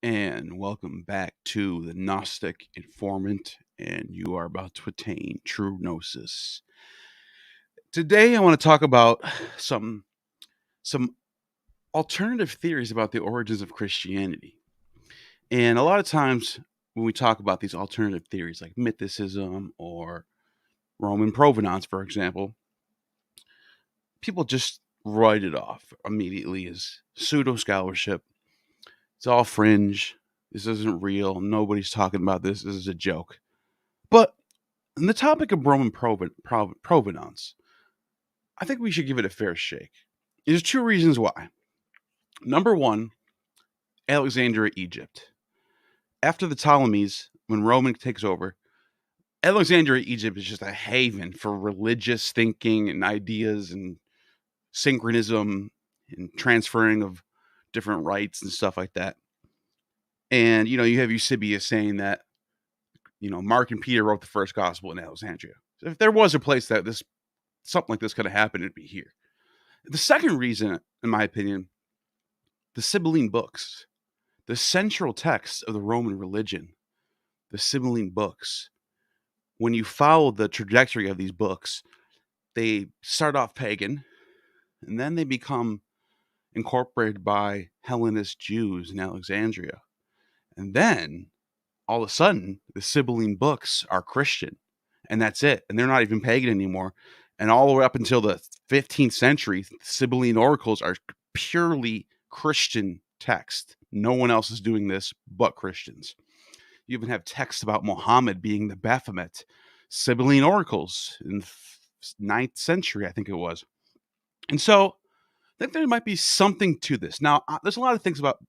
and welcome back to the Gnostic Informant, and you are about to attain true gnosis. Today, I want to talk about some alternative theories about the origins of Christianity. And a lot of times, when we talk about these alternative theories, like mythicism or Roman provenance, for example, people just write it off immediately as pseudo scholarship. It's all fringe. This isn't real. Nobody's talking about this. This is a joke. But on the topic of Roman provenance, I think we should give it a fair shake. There's two reasons why. Number one, Alexandria, Egypt. After the Ptolemies, when Roman takes over, Alexandria, Egypt is just a haven for religious thinking and ideas and synchronism and transferring of different rites and stuff like that. And, you have Eusebius saying that, Mark and Peter wrote the first gospel in Alexandria. So if there was a place that something like this could have happened, it'd be here. The second reason, in my opinion, the Sibling Books, the central text of the Roman religion, the Sibling Books. When you follow the trajectory of these books, they start off pagan, and then they become incorporated by Hellenist Jews in Alexandria. And then, all of a sudden, the Sibling Books are Christian, and that's it. And they're not even pagan anymore. And all the way up until the 15th century, the Sibylline oracles are purely Christian text. No one else is doing this but Christians. You even have texts about Muhammad being the Baphomet. Sibylline oracles in the 9th century, I think it was. And so, I think there might be something to this. Now, there's a lot of things about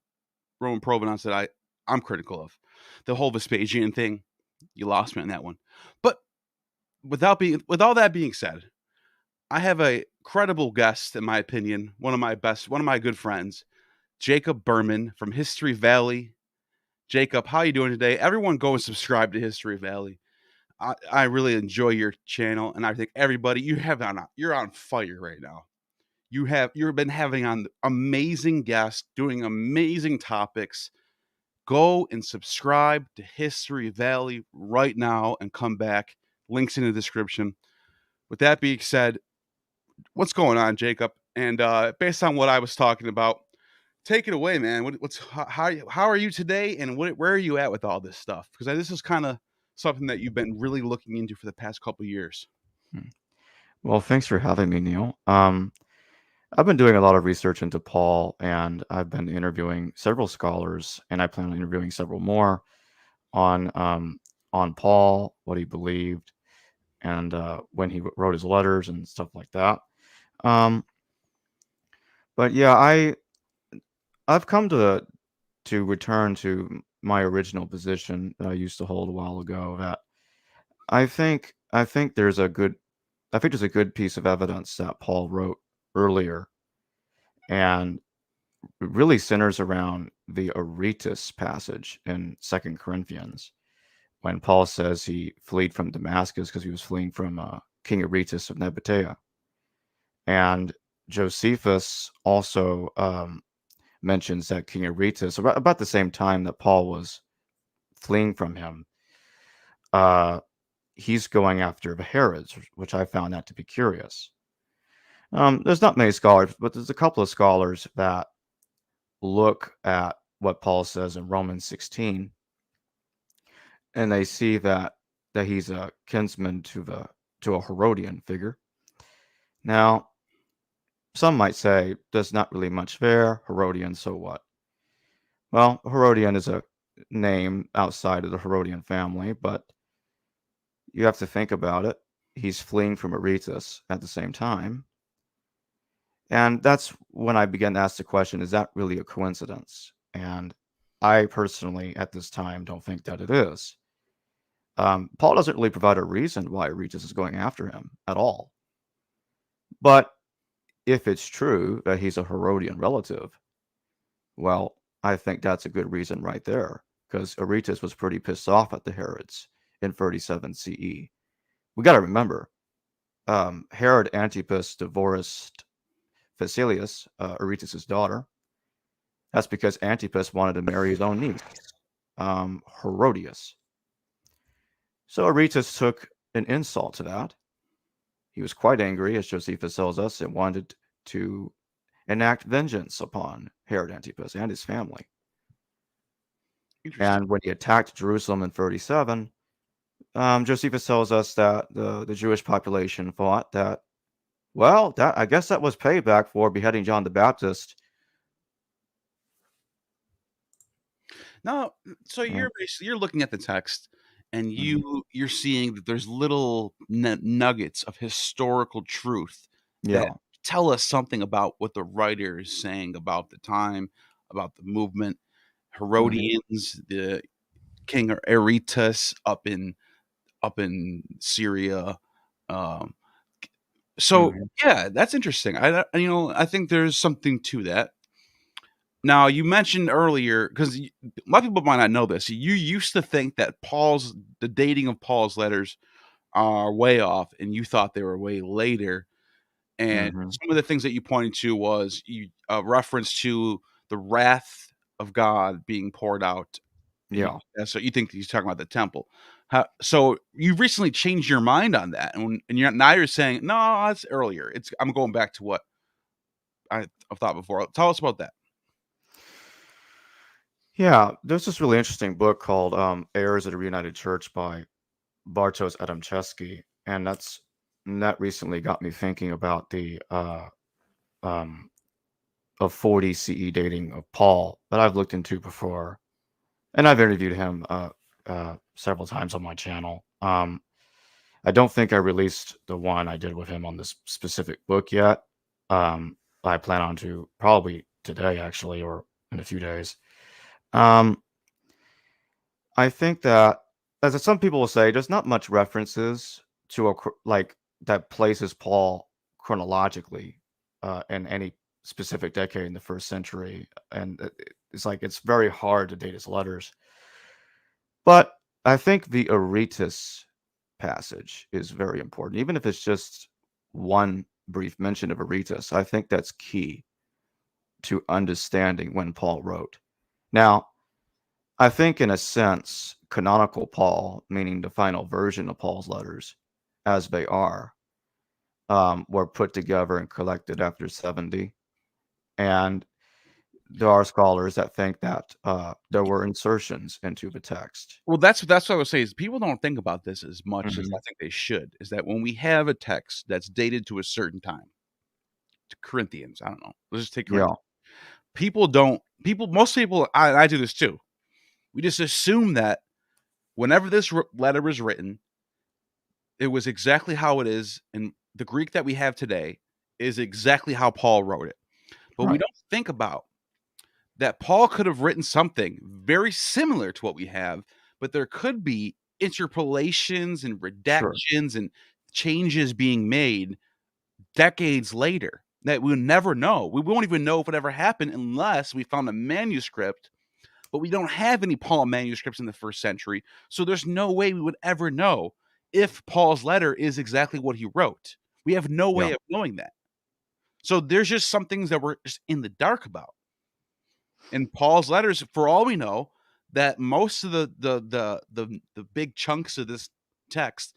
Roman provenance that I'm critical of. The whole Vespasian thing, you lost me on that one. But with all that being said, I have a credible guest, in my opinion, one of my good friends, Jacob Berman from History Valley. Jacob, how are you doing today? Everyone go and subscribe to History Valley. I really enjoy your channel, and I think everybody you're on fire right now. You've been having on amazing guests, doing amazing topics. Go and subscribe to History Valley right now and come back. Links in the description. With that being said, what's going on, Jacob? And based on what I was talking about, take it away, man. How are you today, and where are you at with all this stuff? Because this is kind of something that you've been really looking into for the past couple of years. Well, thanks for having me, Neal. I've been doing a lot of research into Paul, and I've been interviewing several scholars, and I plan on interviewing several more on Paul, what he believed, and when he wrote his letters and stuff like that. Um, but yeah, I've come to return to my original position that I used to hold a while ago. That I think there's a good piece of evidence that Paul wrote earlier, and it really centers around the Aretas passage in 2 Corinthians, when Paul says he fled from Damascus because he was fleeing from King Aretas of Nabatea. And Josephus also mentions that King Aretas, about the same time that Paul was fleeing from him, he's going after the Herods, which I found that to be curious. There's not many scholars, but there's a couple of scholars that look at what Paul says in Romans 16, and they see that he's a kinsman to a Herodian figure. Now, some might say there's not really much there. Herodian, so what? Well, Herodian is a name outside of the Herodian family, but you have to think about it. He's fleeing from Aretas at the same time. And that's when I began to ask the question, is that really a coincidence? And I personally, at this time, don't think that it is. Paul doesn't really provide a reason why Aretas is going after him at all. But if it's true that he's a Herodian relative, well, I think that's a good reason right there, because Aretas was pretty pissed off at the Herods in 37 CE. We got to remember, Herod Antipas divorced Phasaelus, Aretas' daughter, That's because Antipas wanted to marry his own niece, Herodias. So Aretas took an insult to that. He was quite angry, as Josephus tells us, and wanted to enact vengeance upon Herod Antipas and his family. And when he attacked Jerusalem in 37, Josephus tells us that the Jewish population thought that, well, I guess that was payback for beheading John the Baptist. No, so you're looking at the text, and you're seeing that there's little nuggets of historical truth that tell us something about what the writer is saying about the time, about the movement. Herodians, the king Aretas up in Syria. So yeah, that's interesting. I think there's something to that. Now, you mentioned earlier, because a lot of people might not know this, you used to think that the dating of Paul's letters are way off, and you thought they were way later. And some of the things that you pointed to was a reference to the wrath of God being poured out. Yeah. So you think he's talking about the temple. So you recently changed your mind on that, and now you're saying, no, it's earlier. I'm going back to what I've thought before. Tell us about that. Yeah, there's this really interesting book called Heirs of the Reunited Church by Bartosz Adamczewski, and that recently got me thinking about the of 40 CE dating of Paul that I've looked into before, and I've interviewed him several times on my channel. I don't think I released the one I did with him on this specific book yet. I plan on to probably today, actually, or in a few days. I think that, as some people will say, there's not much references to that places Paul chronologically in any specific decade in the first century, and it's very hard to date his letters. But I think the Aretas passage is very important, even if it's just one brief mention of Aretas. I think that's key to understanding when Paul wrote. Now, I think, in a sense, canonical Paul, meaning the final version of Paul's letters, as they are, were put together and collected after 70. And there are scholars that think that there were insertions into the text. Well, that's what I would say is people don't think about this as much as I think they should. Is that when we have a text that's dated to a certain time, to Corinthians, I don't know. Let's just take Corinthians. Most people, I do this too. We just assume that whenever this letter was written, it was exactly how it is, and the Greek that we have today is exactly how Paul wrote it. But we don't think about that Paul could have written something very similar to what we have, but there could be interpolations and redactions and changes being made decades later that we'll never know. We won't even know if it ever happened unless we found a manuscript, but we don't have any Paul manuscripts in the first century, so there's no way we would ever know if Paul's letter is exactly what he wrote. We have no way of knowing that. So there's just some things that we're just in the dark about. In Paul's letters, for all we know, that most of the big chunks of this text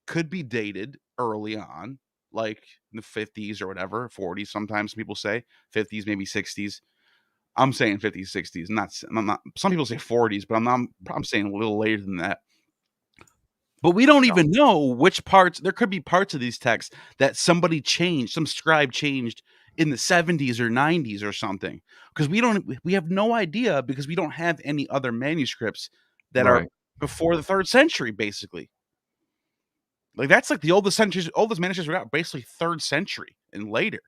could be dated early on, like in the 50s or whatever, 40s. Sometimes people say 50s, maybe 60s. I'm saying 50s, 60s. I'm not. Some people say 40s, but I'm saying a little later than that. But we don't even know which parts. There could be parts of these texts that somebody changed, some scribe changed in the 70s or 90s or something, because we have no idea, because we don't have any other manuscripts that are before the 3rd century, basically. Like, that's like the oldest manuscripts we got, basically 3rd century and later.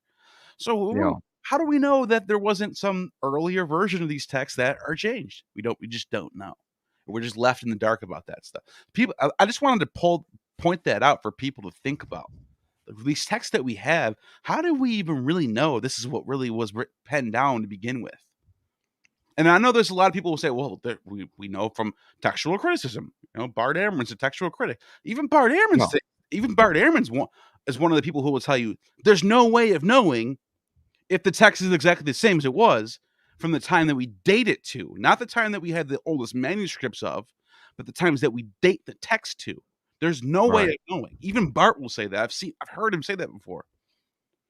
So how do we know that there wasn't some earlier version of these texts that are changed? We just don't know. We're just left in the dark about that stuff. I just wanted to point that out for people to think about. These texts that we have, how do we even really know this is what really was penned down to begin with? And I know there's a lot of people who say, well, we know from textual criticism. Bart Ehrman's a textual critic. Even Bart Ehrman's is one of the people who will tell you there's no way of knowing if the text is exactly the same as it was from the time that we date it to, not the time that we have the oldest manuscripts of, but the times that we date the text to. There's no way of knowing. Even Bart will say that. I've heard him say that before.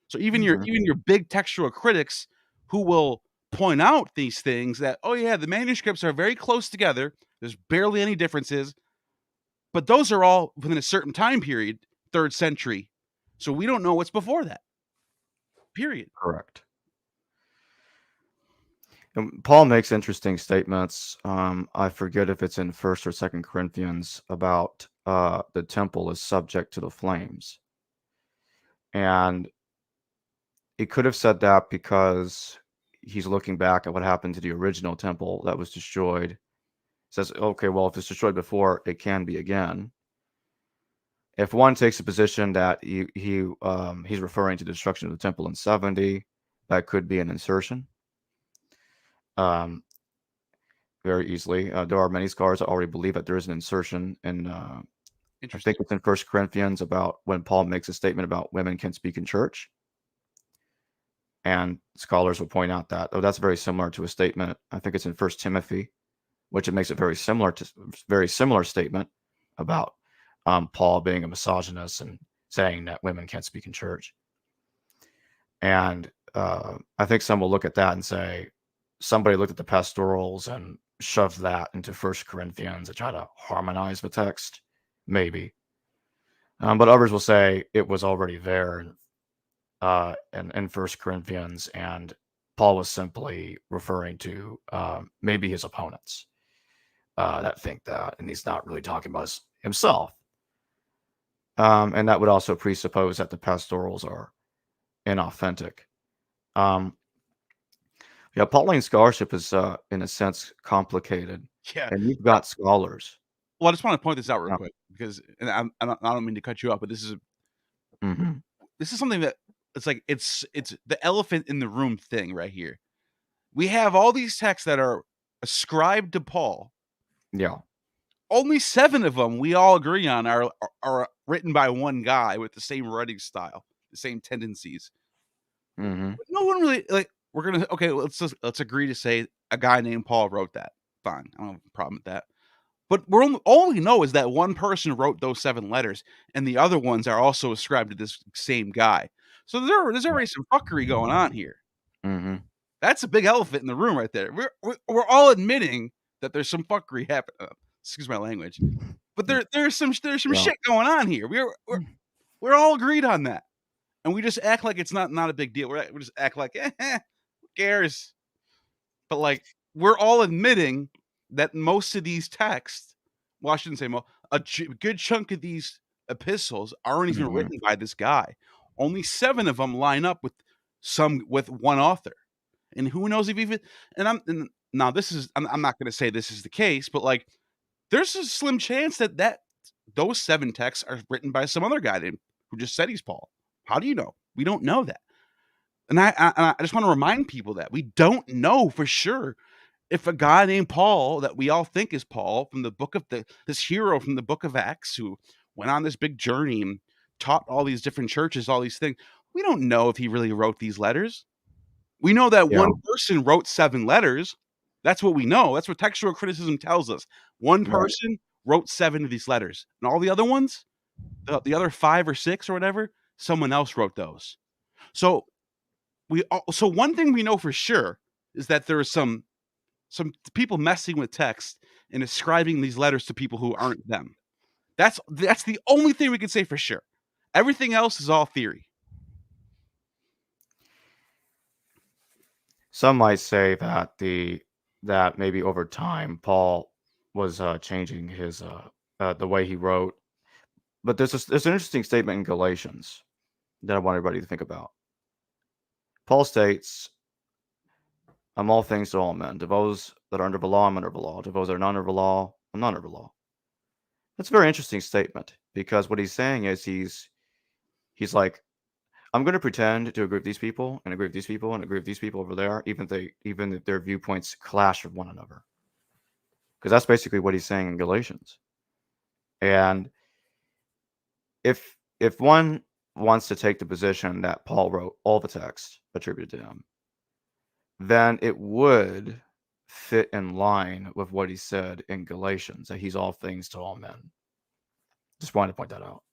So even your big textual critics who will point out these things that, oh yeah, the manuscripts are very close together. There's barely any differences, but those are all within a certain time period, 3rd century. So we don't know what's before that. Period. Correct. And Paul makes interesting statements. I forget if it's in 1st or 2nd Corinthians about the temple is subject to the flames. And he could have said that because he's looking back at what happened to the original temple that was destroyed. Says, okay, well, if it's destroyed before, it can be again. If one takes a position that he's referring to the destruction of the temple in 70, that could be an insertion. Very easily. There are many scholars that already believe that there is an insertion in, I think it's in 1 Corinthians about when Paul makes a statement about women can speak in church. And scholars will point out that, that's very similar to a statement. I think it's in 1 Timothy, which it makes it very similar statement about Paul being a misogynist and saying that women can't speak in church. And I think some will look at that and say, somebody looked at the pastorals and shoved that into 1 Corinthians and try to harmonize the text, maybe. But others will say it was already there in 1 Corinthians, and Paul was simply referring to maybe his opponents that think that, and he's not really talking about himself. And that would also presuppose that the pastorals are inauthentic. Pauline scholarship is, in a sense, complicated. Yeah. And you've got scholars. Well, I just want to point this out real quick because, and I don't mean to cut you off, but this is this is something that it's the elephant in the room thing right here. We have all these texts that are ascribed to Paul. Yeah. Only 7 of them we all agree on are written by one guy with the same writing style, the same tendencies. No one really we're gonna let's agree to say a guy named Paul wrote that. Fine, I don't have a problem with that. But all we know is that one person wrote those 7 letters, and the other ones are also ascribed to this same guy. So there's already some fuckery going on here. That's a big elephant in the room right there. We're all admitting that there's some fuckery happening. Excuse my language, but there's some shit going on here. We're all agreed on that, and we just act like it's not a big deal. We just act like who cares? But we're all admitting that most of these texts, well, I shouldn't say most, a good chunk of these epistles aren't even written by this guy. Only 7 of them line up with one author, and who knows if even. And I'm not going to say this is the case, but there's a slim chance that those 7 texts are written by some other guy who just said he's Paul. How do you know? We don't know that. And I just want to remind people that we don't know for sure if a guy named Paul that we all think is Paul from the book of this hero from the book of Acts who went on this big journey and taught all these different churches, all these things. We don't know if he really wrote these letters. We know that one person wrote 7 letters. That's what we know. That's what textual criticism tells us. One person wrote 7 of these letters, and all the other ones, the other 5 or 6 or whatever, someone else wrote those. So one thing we know for sure is that there are some people messing with text and ascribing these letters to people who aren't them. That's the only thing we can say for sure. Everything else is all theory. Some might say that that maybe over time Paul was changing his the way he wrote. But there's an interesting statement in Galatians that I want everybody to think about. Paul states, I'm all things to all men. To those that are under the law, I'm under the law. To those that are not under the law, I'm not under the law. That's a very interesting statement because what he's saying is he's like, I'm going to pretend to agree with these people and agree with these people and agree with these people over there, even if their viewpoints clash with one another. Because that's basically what he's saying in Galatians. And if one wants to take the position that Paul wrote all the text attributed to him, then it would fit in line with what he said in Galatians, that he's all things to all men. Just wanted to point that out.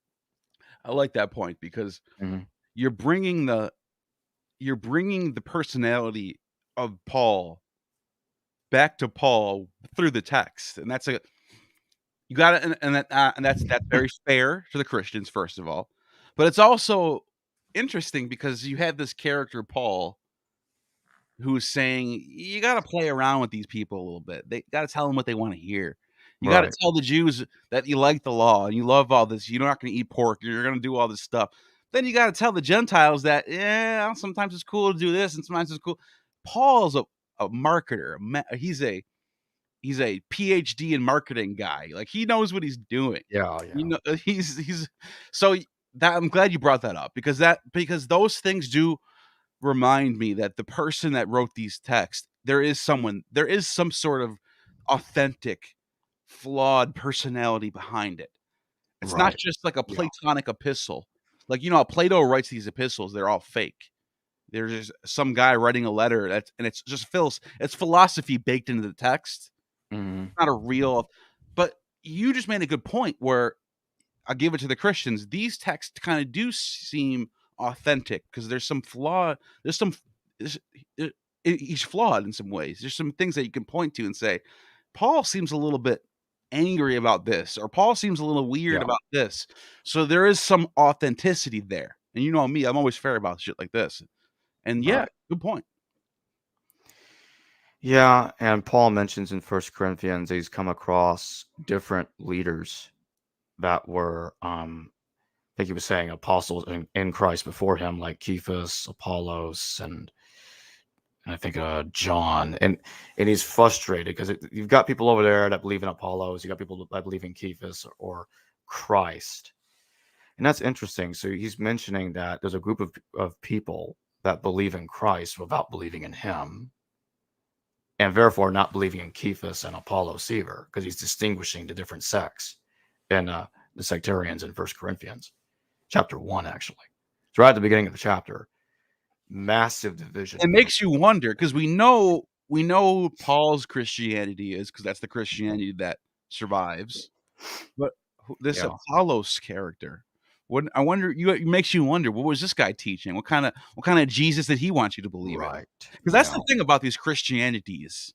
I like that point because Mm-hmm. you're bringing the personality of Paul back to Paul through the text, and that's you got to, and that's very fair to the Christians, first of all, but it's also interesting because you have this character Paul who's saying you got to play around with these people a little bit. They got to tell them what they want to hear. You got to Right. tell the Jews that you like the law and you love all this. You're not going to eat pork. You're going to do all this stuff. Then you got to tell the Gentiles that sometimes it's cool to do this and sometimes it's cool. Paul's a marketer. He's a PhD in marketing guy. Like, he knows what he's doing. Yeah. You know, he's so that I'm glad you brought that up because those things do remind me that the person that wrote these texts, there is some sort of authentic, flawed personality behind it. It's not Right. just like a Yeah. Platonic epistle. Like, how Plato writes these epistles, they're all fake. There's just some guy writing a letter and it's just it's philosophy baked into the text. Mm-hmm. Not a real, but you just made a good point where I give it to the Christians. These texts kind of do seem authentic because there's some flaw. He's flawed in some ways. There's some things that you can point to and say, Paul seems a little bit angry about this, or Paul seems a little weird Yeah. about this. So there is some authenticity there. And you know me, I'm always fair about shit like this. And yeah, Right. good point. Yeah, and Paul mentions in First Corinthians he's come across different leaders that were, I think he was saying apostles in Christ before him, like Cephas, Apollos, and I think John, and he's frustrated because you've got people over there that believe in Apollos, you got people that believe in Cephas or Christ, and that's interesting. So he's mentioning that there's a group of people that believe in Christ without believing in him, and therefore not believing in Cephas and Apollos either, because he's distinguishing the different sects in the sectarians in First Corinthians, chapter 1, actually. It's right at the beginning of the chapter. Massive division. It makes you wonder because we know Paul's Christianity is because that's the Christianity that survives. But this Yeah. Apollos character, I wonder, it makes you wonder, what was this guy teaching? What kind of Jesus did he want you to believe in? Right. Because that's the thing about these Christianities.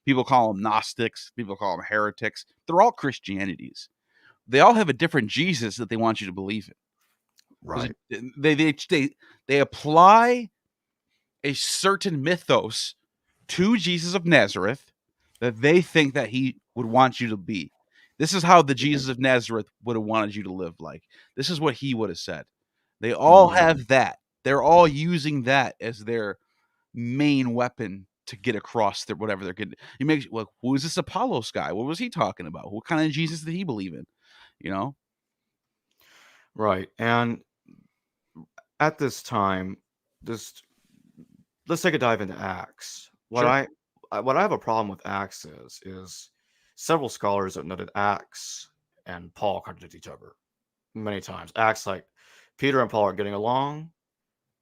People call them Gnostics. People call them heretics. They're all Christianities. They all have a different Jesus that they want you to believe in. Right. They apply a certain mythos to Jesus of Nazareth that they think that he would want you to be. This is how the Jesus of Nazareth would have wanted you to live like. This is what he would have said. They all have that. They're all using that as their main weapon to get across their whatever they're getting. He makes like, who is this Apollos guy? What was he talking about? What kind of Jesus did he believe in? You know? Right. And at this time, let's take a dive into Acts. What Sure. I have a problem with Acts is several scholars have noted Acts and Paul contradict each other many times. Acts, like Peter and Paul are getting along,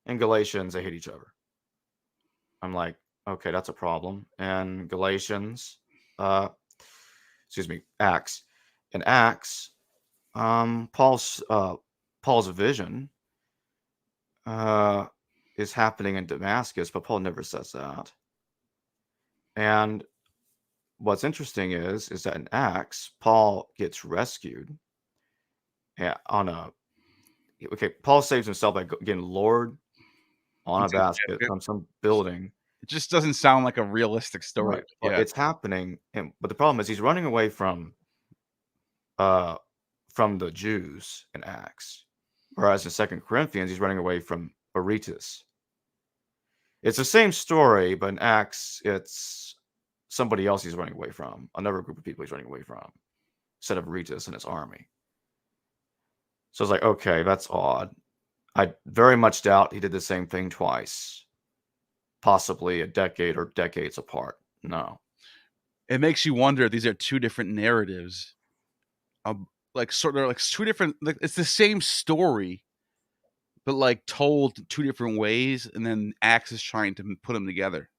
and Galatians they hate each other. I'm like, okay, that's a problem. And Galatians, Acts. In Acts, Paul's vision is happening in Damascus, but Paul never says that. And what's interesting is that in Acts, Paul gets rescued Paul saves himself by getting lowered on a basket from some building. It just doesn't sound like a realistic story. Right. But it's happening, but the problem is he's running away from the Jews in Acts, whereas in Second Corinthians he's running away from Aretas. It's the same story, but in Acts it's somebody else he's running away from, another group of people he's running away from, instead of Aretas and his army. So it's like, okay, that's odd. I very much doubt he did the same thing twice, possibly a decade or decades apart. No. It makes you wonder if these are two different narratives. Like two different, like it's the same story, but like told two different ways, and then Acts is trying to put them together.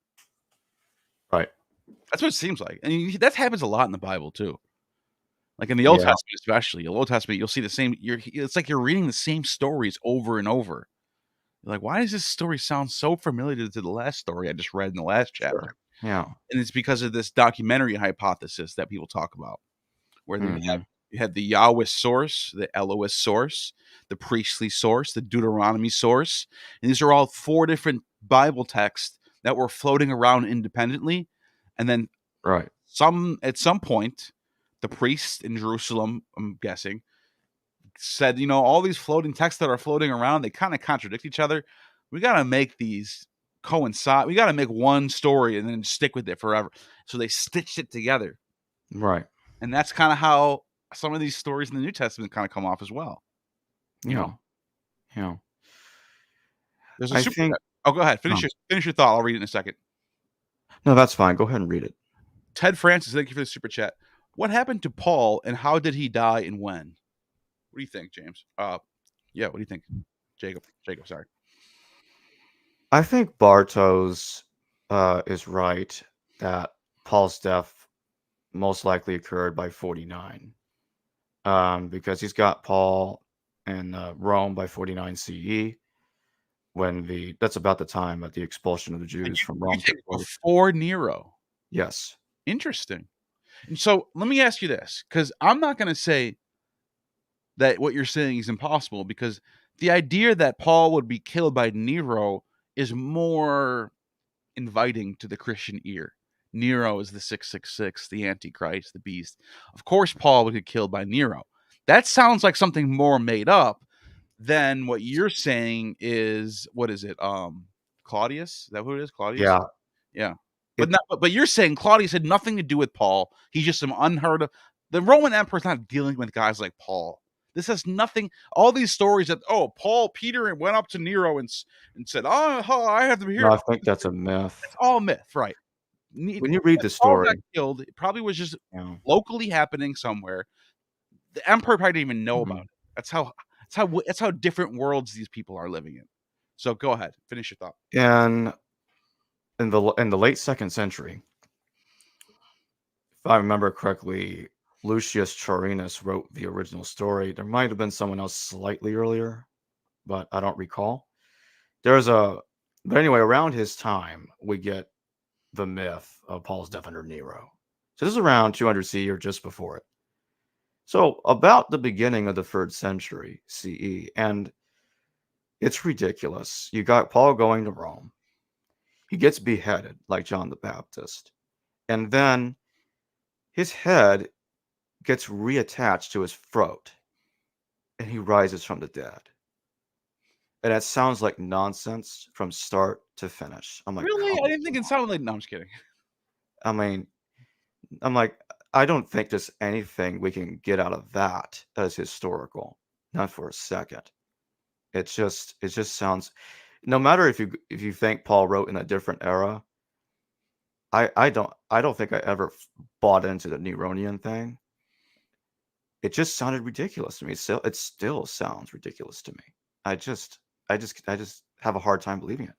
That's what it seems like. And that happens a lot in the Bible too. Like in the Old Yeah, Testament, especially the Old Testament, you'll see the same. It's like you're reading the same stories over and over. You're like, why does this story sound so familiar to the last story I just read in the last chapter? sure. Yeah. And it's because of this documentary hypothesis that people talk about, where Hmm. you have the Yahweh source, the Elohist source, the priestly source, the Deuteronomy source, and these are all 4 different Bible texts that were floating around independently, and then Right. at some point, the priest in Jerusalem, I'm guessing, said, all these floating texts that are floating around, they kind of contradict each other. We got to make these coincide. We got to make one story and then stick with it forever. So they stitched it together. Right. And that's kind of how some of these stories in the New Testament kind of come off as well. Yeah. Yeah. There's a I super think. chat. Oh, go ahead. Oh, Finish your thought. I'll read it in a second. no, that's fine. Go ahead and read it. Ted Francis, thank you for the super chat. What happened to Paul and how did he die and when? What do you think, James? Yeah, what do you think? Jacob, sorry. I think Bartosz is right that Paul's death most likely occurred by 49, because he's got Paul in Rome by 49 CE, that's about the time that the expulsion of the And Jews from you Rome took think place. before Nero. Yes. Interesting. And so let me ask you this, because I'm not going to say that what you're saying is impossible, because the idea that Paul would be killed by Nero is more inviting to the Christian ear. Nero is the 666, the Antichrist, the beast. Of course, Paul would get killed by Nero. That sounds like something more made up than what you're saying is, what is it? Claudius? Is that who it is? Claudius? Yeah. Yeah. It, But you're saying Claudius had nothing to do with Paul. He's just some unheard of. The Roman emperor's not dealing with guys like Paul. This has nothing. All these stories that Peter went up to Nero and said, I have to be no, here. I think that's a myth. It's all myth, right? When you read the Paul got story, killed. It probably was just you know, locally happening somewhere. The emperor probably didn't even know about mhm. it. That's how different worlds these people are living in. So go ahead, finish your thought. and in the late 2nd century, if I remember correctly, Lucius Chorinus wrote the original story. There might have been someone else slightly earlier, but I don't recall. There's a but anyway, around his time, we get the myth of Paul's death under Nero. So this is around 200 CE or just before it. So about the beginning of the 3rd century CE, and it's ridiculous. You got Paul going to Rome. He gets beheaded like John the Baptist. And then his head gets reattached to his throat and he rises from the dead. And that sounds like nonsense from start to finish. I'm like, Really? come I didn't think it on. sounded like. No, I'm just kidding. I mean, I'm like, I don't think there's anything we can get out of that as historical. Not for a second. It just sounds, no matter if you think Paul wrote in a different era, I don't think I ever bought into the Neronian thing. It just sounded ridiculous to me. It still sounds ridiculous to me. I just I just have a hard time believing it.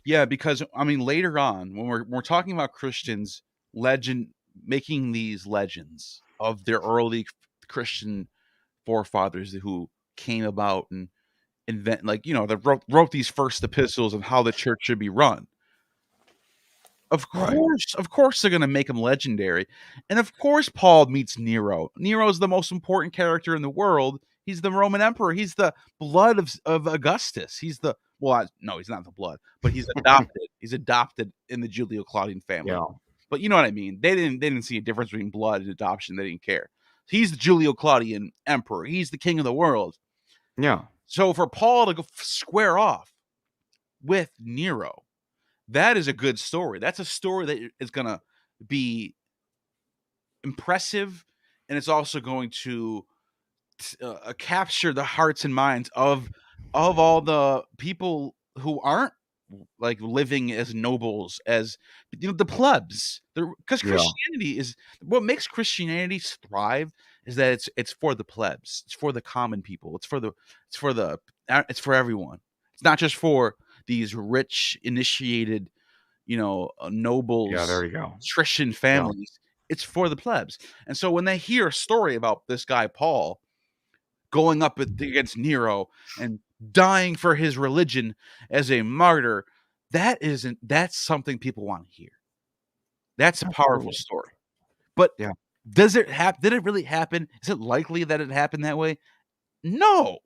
Yeah, because I mean, later on, when we're talking about Christians legend making these legends of their early Christian forefathers who came about and invent, like, that wrote these first epistles of how the church should be run. Right. Of course, they're going to make him legendary, and of course, Paul meets Nero. Nero is the most important character in the world. He's the Roman emperor. He's the blood of Augustus. No, he's not the blood, but he's adopted. He's adopted in the Julio-Claudian family. Yeah. But you know what I mean. They didn't see a difference between blood and adoption. They didn't care. He's the Julio-Claudian emperor. He's the king of the world. Yeah. So for Paul to go square off with Nero, that is a good story. That's a story that is going to be impressive, and it's also going to capture the hearts and minds of all the people who aren't like living as nobles as the plebs. Because Yeah. Christianity is what makes Christianity thrive is that it's for the plebs. It's for the common people. It's for everyone. It's not just for these rich initiated Yeah, nobles, there you go. patrician Yeah. families. It's for the plebs. And so when they hear a story about this guy Paul going up against Nero and dying for his religion as a martyr, that's something people want to hear. That's a powerful Absolutely. story. But Yeah. did it really happen? Is it likely that it happened that way? No.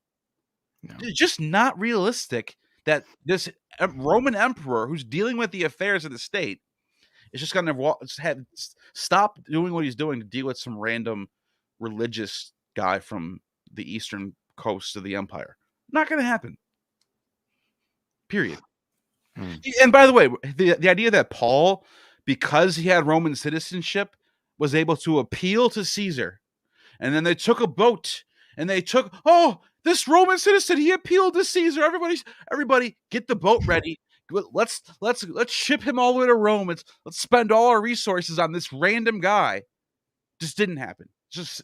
No. It's just not realistic that this Roman emperor who's dealing with the affairs of the state is just going to stop doing what he's doing to deal with some random religious guy from the eastern coast of the empire. Not going to happen. Period. And by the way, the idea that Paul, because he had Roman citizenship, was able to appeal to Caesar, and then they took a boat and they took, this Roman citizen, he appealed to Caesar. Everybody, get the boat ready. Let's ship him all the way to Rome. Let's spend all our resources on this random guy. Just didn't happen. It's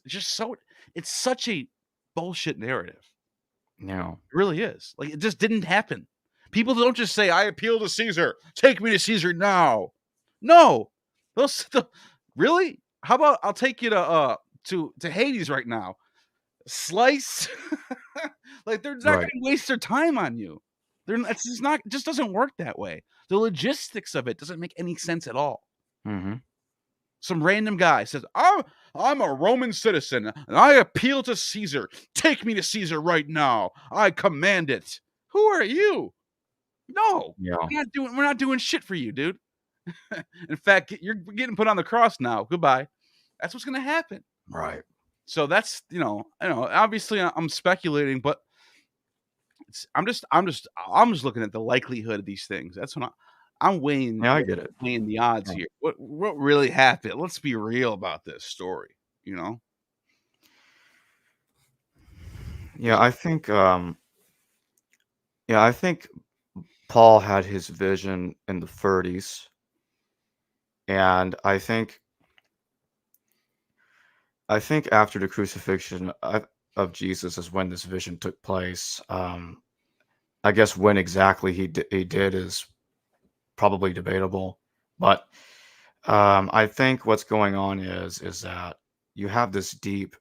such a bullshit narrative. No. It really is. Like, it just didn't happen. People don't just say, I appeal to Caesar. Take me to Caesar now. No. Really? How about I'll take you to Hades right now. Slice. Like, they're not going to waste their time on you. It just doesn't work that way. The logistics of it doesn't make any sense at all. Mm-hmm. Some random guy says, I'm a Roman citizen and I appeal to Caesar. Take me to Caesar right now. I command it. Who are you? No, Yeah. we're not doing shit for you, dude. In fact, you're getting put on the cross now. Goodbye. That's what's going to happen. Right. So that's, obviously I'm speculating, but I'm just looking at the likelihood of these things. That's what I'm weighing. Yeah, I get it. Weighing the odds here. What really happened? Let's be real about this story. Yeah, I think. I think Paul had his vision in the 30s, and I think after the crucifixion of Jesus is when this vision took place. I guess when exactly he did is probably debatable, but I think what's going on is that you have this deep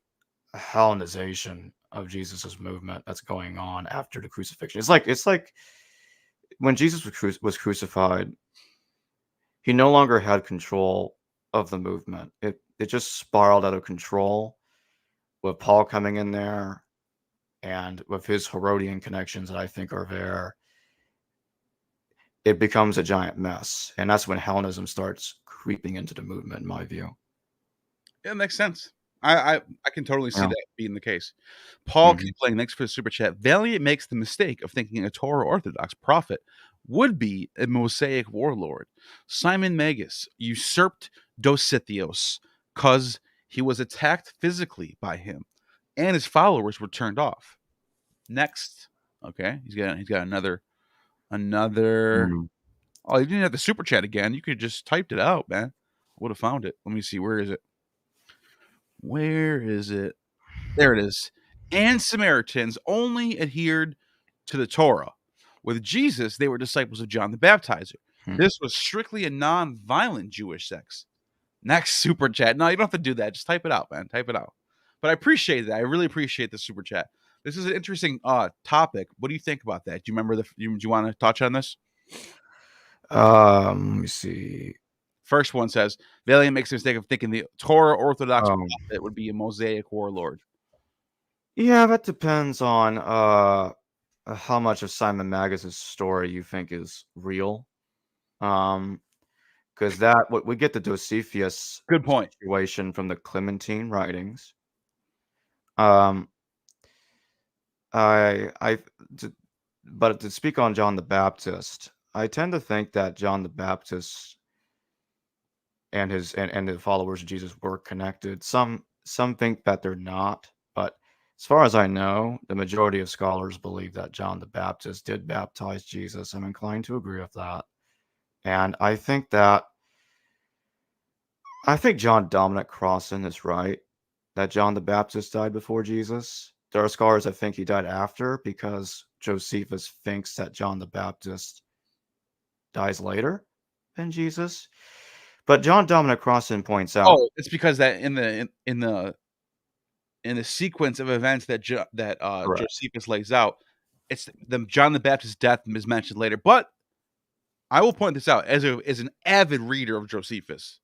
Hellenization of Jesus's movement that's going on after the crucifixion. It's like when Jesus was crucified, he no longer had control of the movement. It just spiraled out of control with Paul coming in there and with his Herodian connections that I think are there. It becomes a giant mess. And that's when Hellenism starts creeping into the movement, in my view. Yeah, it makes sense. I can totally see that being the case. Paul Kipling, thanks for the super chat. Valiant makes the mistake of thinking a Torah Orthodox prophet would be a Mosaic warlord. Simon Magus usurped Dositheos because he was attacked physically by him, and his followers were turned off. Next, okay, he's got another. Oh, you didn't have the super chat again. You could just typed it out, man. I would have found it. Let me see. Where is it? There it is. And Samaritans only adhered to the Torah. With Jesus, they were disciples of John the Baptizer. This was strictly a non-violent Jewish sects. Next super chat. No, you don't have to do that. Just type it out, man. Type it out. But I appreciate that. I really appreciate the super chat. This is an interesting topic. What do you think about that? Do you remember do you want to touch on this? Let me see. First one says, Valiant makes the mistake of thinking the Torah Orthodox prophet would be a Mosaic warlord. Yeah, that depends on how much of Simon Magus's story you think is real. Because what we get the Josephus good point situation from the Clementine writings. But to speak on John the Baptist, I tend to think that John the Baptist and the followers of Jesus were connected. Some think that they're not, but as far as I know, the majority of scholars believe that John the Baptist did baptize Jesus. I'm inclined to agree with that. And I think John Dominic Crosson is right, that John the Baptist died before Jesus. There are scholars that think he died after because Josephus thinks that John the Baptist dies later. than Jesus. But John Dominic Crosson points out. Oh, it's because that in the sequence of events that Correct. Josephus lays out, it's the John the Baptist's death is mentioned later. But I will point this out as an avid reader of Josephus.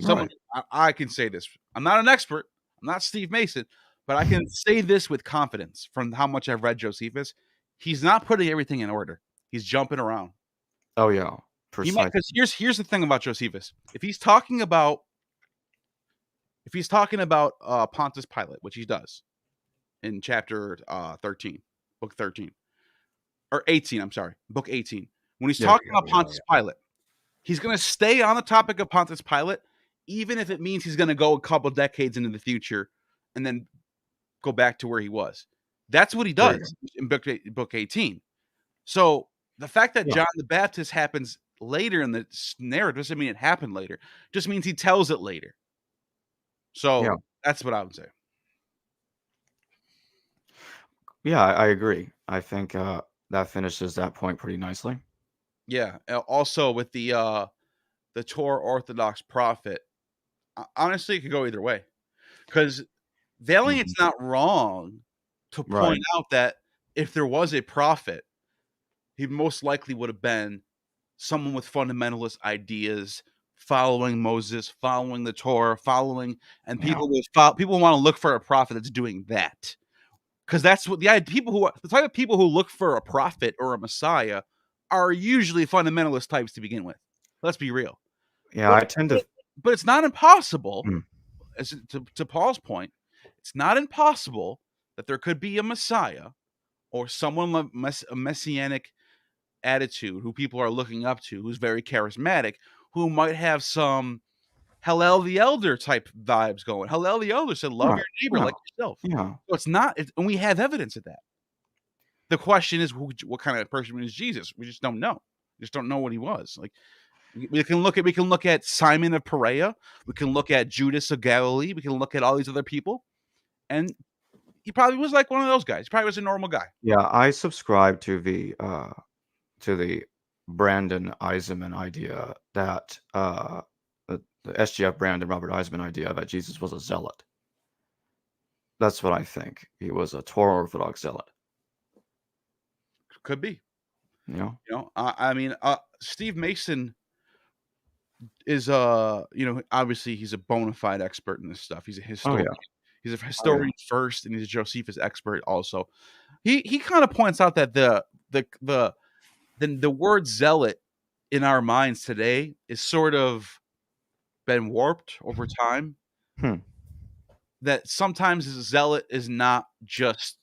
Someone Right. I can say this. I'm not an expert. I'm not Steve Mason, but I can say this with confidence from how much I've read Josephus. He's not putting everything in order. He's jumping around. Oh yeah, He might, precisely. because here's the thing about Josephus. If he's talking about Pontius Pilate, which he does in chapter 13, book 13 or 18, I'm sorry, book 18. When he's talking about Pontius Pilate, he's going to stay on the topic of Pontius Pilate, even if it means he's going to go a couple decades into the future and then go back to where he was. That's what he does in book 18. So the fact that John the Baptist happens later in the narrative doesn't mean it happened later. It just means he tells it later. So that's what I would say. Yeah, I agree. I think that finishes that point pretty nicely. Yeah. Also with the Torah Orthodox prophet, honestly, it could go either way. Because Valiant's not wrong to point out that if there was a prophet, he most likely would have been someone with fundamentalist ideas, following Moses, following the Torah, and people want to look for a prophet that's doing that. Because that's what the type of people who look for a prophet or a Messiah are usually fundamentalist types to begin with. Let's be real. Yeah, I tend to. But it's not impossible. As to Paul's point, it's not impossible that there could be a Messiah or someone a messianic attitude who people are looking up to, who's very charismatic, who might have some Hillel the Elder type vibes going. Hillel the Elder said, "Love your neighbor like yourself." Yeah. So it's not, and we have evidence of that. The question is, what kind of person is Jesus? We just don't know. We just don't know what he was. Like we can look at Simon of Perea. We can look at Judas of Galilee. We can look at all these other people, and he probably was like one of those guys. He probably was a normal guy. Yeah, I subscribe to the Brandon Eisenman idea that the SGF Brandon Robert Eisenman idea that Jesus was a zealot. That's what I think. He was a Torah Orthodox zealot. Could be. Yeah. I mean, Steve Mason is obviously he's a bona fide expert in this stuff. He's a historian. Oh, yeah. He's a historian first, and he's a Josephus expert also. He kind of points out that the word zealot in our minds today is sort of been warped over time. That sometimes a zealot is not just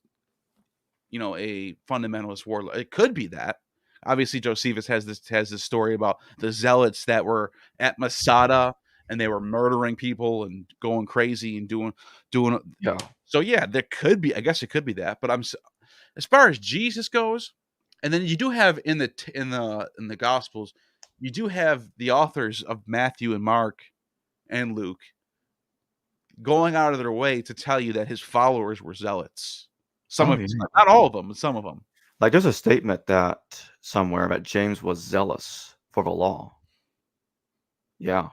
a fundamentalist warlord. It could be that. Obviously, Josephus has this story about the zealots that were at Masada and they were murdering people and going crazy and doing. Yeah. So yeah, there could be. I guess it could be that. But as far as Jesus goes, and then you do have in the Gospels, you do have the authors of Matthew and Mark and Luke going out of their way to tell you that his followers were zealots. Not all of them, but some of them. Like there's a statement that somewhere that James was zealous for the law. Yeah.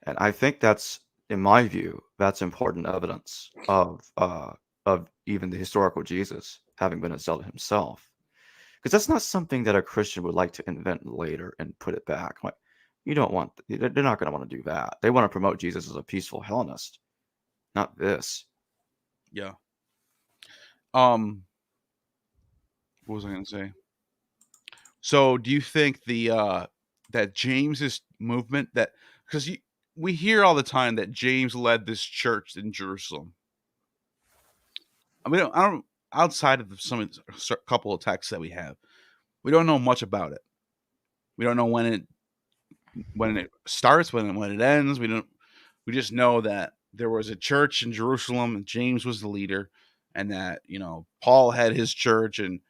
And I think that's, in my view, that's important evidence of even the historical Jesus having been a zealot himself. Because that's not something that a Christian would like to invent later and put it back. Like, they're not going to want to do that. They want to promote Jesus as a peaceful Hellenist, not this. Yeah. What was I going to say? So, do you think that James's movement because we hear all the time that James led this church in Jerusalem. I don't outside of a couple of texts that we have, we don't know much about it. We don't know when it starts, when it ends. We just know that there was a church in Jerusalem and James was the leader, and that Paul had his church and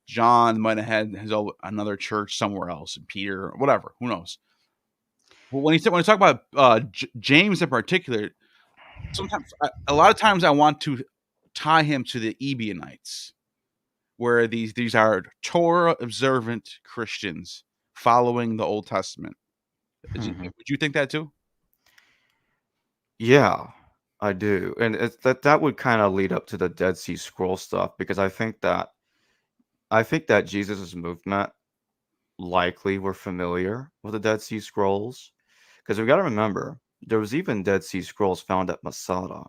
John might have had another church somewhere else, and Peter, or whatever, who knows. But when you talk about James in particular, a lot of times I want to tie him to the Ebionites, where these are Torah observant Christians following the Old Testament. Mhm. Would you think that too? Yeah, I do, and that would kind of lead up to the Dead Sea Scroll stuff because I think that Jesus's movement likely were familiar with the Dead Sea Scrolls because we got to remember there was even Dead Sea Scrolls found at Masada.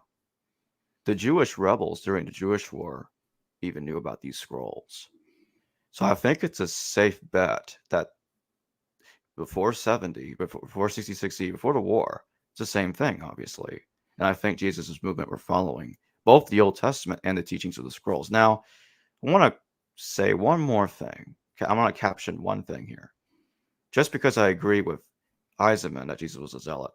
The Jewish rebels during the Jewish War even knew about these scrolls. So I think it's a safe bet that before 70, before 66 CE, before the war, it's the same thing, obviously. And I think Jesus' movement were following both the Old Testament and the teachings of the scrolls. Now, I want to say one more thing. I want to caption one thing here. Just because I agree with Eisenman that Jesus was a zealot,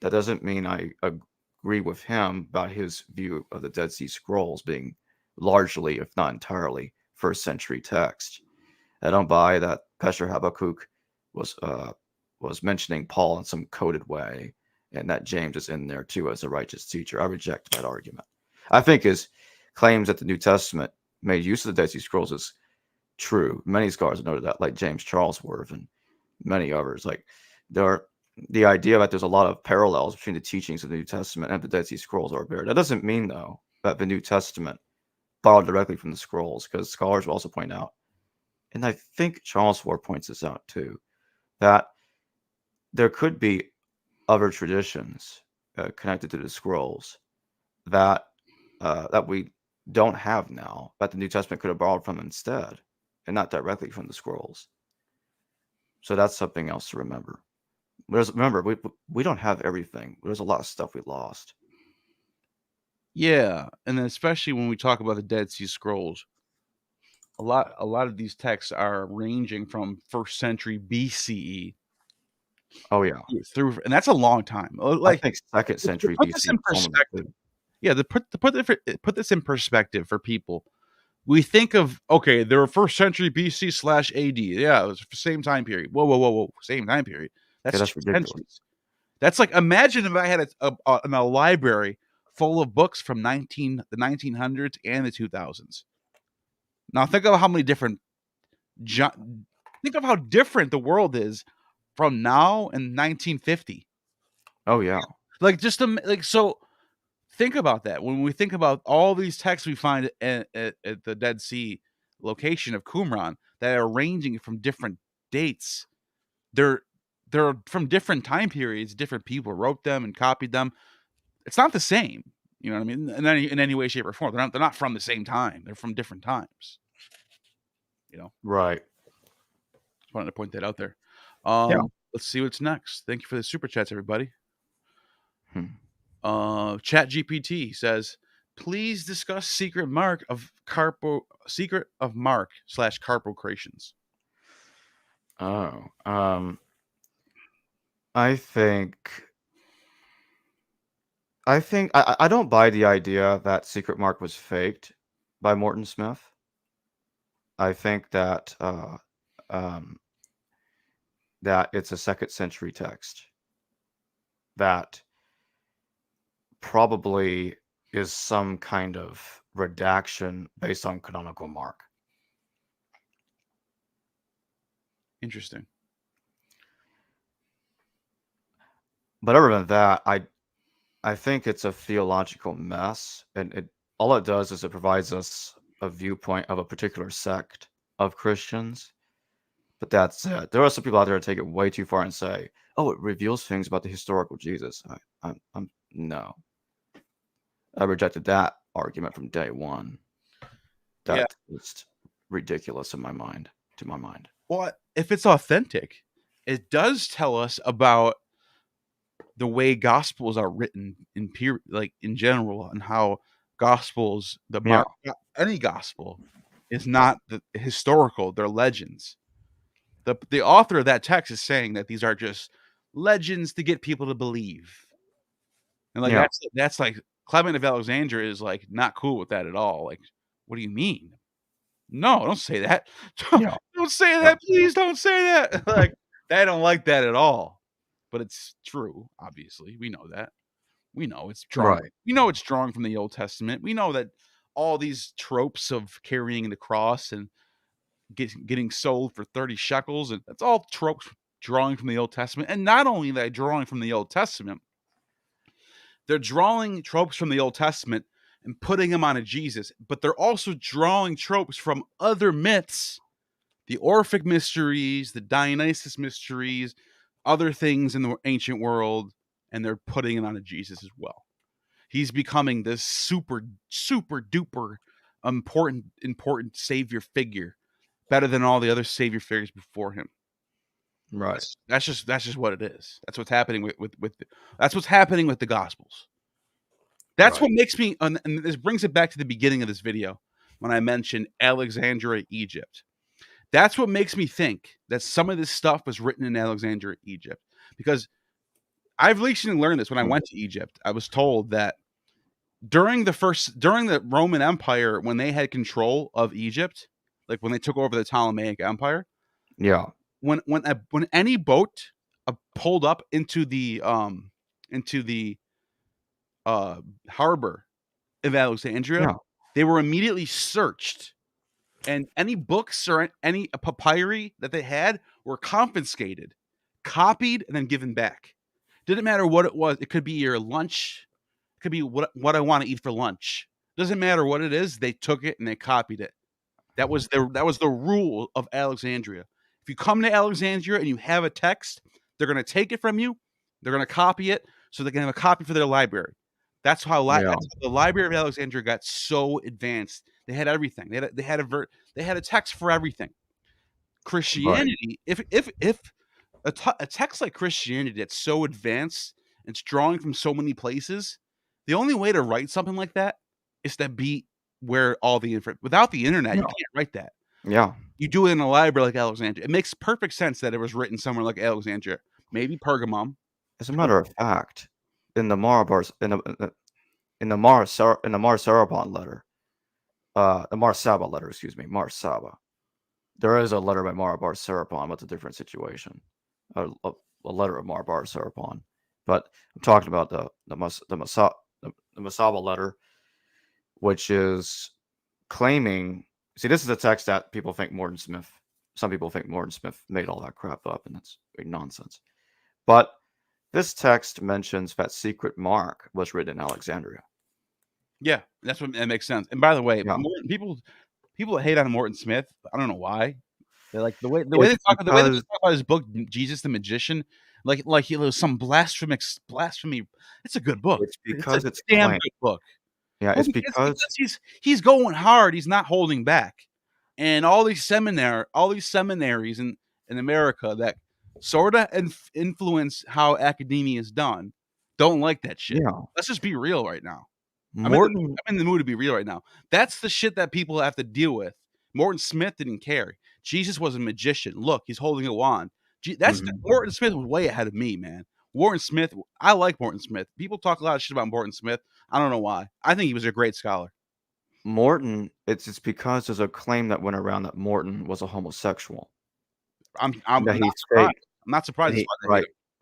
that doesn't mean I agree with him about his view of the Dead Sea Scrolls being largely, if not entirely, first century text. I don't buy that Pesher Habakkuk was mentioning Paul in some coded way, and that James is in there too as a righteous teacher. I reject that argument. I think his claims that the New Testament made use of the Dead Sea Scrolls is true. Many scholars have noted that, like James Charlesworth and many others. Like the idea that there's a lot of parallels between the teachings of the New Testament and the Dead Sea Scrolls are there. That doesn't mean though that the New Testament borrowed directly from the scrolls, because scholars will also point out, and I think Charlesworth points this out too, that there could be other traditions connected to the scrolls that that we don't have now, that the New Testament could have borrowed from instead, and not directly from the scrolls. So that's something else to remember. Remember, we don't have everything. There's a lot of stuff we lost. Yeah, and then especially when we talk about the Dead Sea Scrolls, a lot of these texts are ranging from first century BCE Oh yeah, through, and that's a long time. I Like think second to century put this BC in is some of it perspective, too. yeah, put this in perspective for people. We think of, okay, they were first century BC / AD. Yeah, it was the same time period. Whoa, same time period. Yeah, That's that's two ridiculous. centuries. That's like, imagine if I had a library full of books from the 1900s and the 2000s. Now think of how many different think of how different the world is from now and 1950. Oh yeah, Like just like, so think about that. When we think about all these texts we find at the Dead Sea location of Qumran that are ranging from different dates, they're they're from different time periods. Different people wrote them and copied them. It's not the same. You know what I mean? In any way, shape, or form. They're not from the same time. They're from different times. You know, right. just wanted to point that out there. Yeah. Let's see what's next. Thank you for the super chats, everybody. Hmm. Chat GPT says, please discuss secret of Mark / Carprocreations. Oh, I think I don't buy the idea that Secret Mark was faked by Morton Smith. I think um, that it's a second century text that probably is some kind of redaction based on canonical mark. Interesting. But other than that, I think it's a theological mess, and all it does is it provides us a viewpoint of a particular sect of Christians. But that's it. There are some people out there that take it way too far and say, "Oh, it reveals things about the historical Jesus." I'm no. I rejected that argument from day one. Yeah. That's just ridiculous in my mind. To my mind. Well, if it's authentic, it does tell us about the way gospels are written like in general, and how gospels, Yeah. any gospel is not historical. They're legends. The author of that text is saying that these are just legends to get people to believe. And like Yeah. that's like Clement of Alexandria is like not cool with that at all. Like, what do you mean? No, don't say that. Yeah. Don't say Yeah. that. Please don't say that. Like, they don't like that at all. But it's true, obviously. We know that. We know it's drawn. Right. We know it's drawn from the Old Testament. We know that all these tropes of carrying the cross and getting sold for 30 shekels, and that's all tropes drawing from the Old Testament. And not only that, drawing from the Old Testament, they're drawing tropes from the Old Testament and putting them onto Jesus, but they're also drawing tropes from other myths, the Orphic mysteries, the Dionysus mysteries, other things in the ancient world, and they're putting it onto Jesus as well. He's becoming this super, super duper important savior figure, better than all the other savior figures before him. Right. That's just what it is. That's what's happening with that's what's happening with the Gospels. That's what makes me, and this brings it back to the beginning of this video when I mentioned Alexandria, Egypt. That's what makes me think that some of this stuff was written in Alexandria, Egypt, because I've recently learned this when I went to Egypt. I was told that during the Roman Empire, when they had control of Egypt, like when they took over the Ptolemaic Empire, when any boat pulled up into the harbor of Alexandria, they were immediately searched, and any books or any papyri that they had were confiscated, copied, and then given back. Didn't matter what it was. It could be your lunch. It could be what I want to eat for lunch. Doesn't matter what it is. They took it and they copied it. That was the rule of Alexandria. If you come to Alexandria and you have a text, they're going to take it from you. They're going to copy it so they can have a copy for their library. That's how the Library of Alexandria got so advanced. They had everything. They had a text for everything. Christianity, if a text like Christianity that's so advanced, it's drawing from so many places, the only way to write something like that is to be where all the info. Without the internet, you can't write that. Yeah. You do it in a library like Alexandria. It makes perfect sense that it was written somewhere like Alexandria, maybe Pergamum. As a matter of fact, in the Mar Sarabon letter, the Mar Saba letter, Mar Saba, there is a letter by Mar Bar Sarabon, but it's a different situation. A letter of Mar Bar Sarabon, but I'm talking about the Masaba letter, which is claiming. See, this is a text that people think Morton Smith. Some people think Morton Smith made all that crap up, and that's nonsense. But this text mentions that secret mark was written in Alexandria. Yeah, that makes sense. And by the way, people that hate on Morton Smith, I don't know why. They're like the way they talk about his book, Jesus the Magician, like it was some blasphemy. It's a good book. It's because it's a damn good book. Yeah, it's because he's going hard. He's not holding back. And all these seminaries in America that sort of influence how academia is done don't like that shit. Yeah. Let's just be real right now. I'm in the mood to be real right now. That's the shit that people have to deal with. Morton Smith didn't care. Jesus was a magician. Look, he's holding a wand. Morton Smith was way ahead of me, man. Morton Smith, I like Morton Smith. People talk a lot of shit about Morton Smith. I don't know why. I think he was a great scholar. Morton, it's because there's a claim that went around that Morton was a homosexual. I'm not surprised.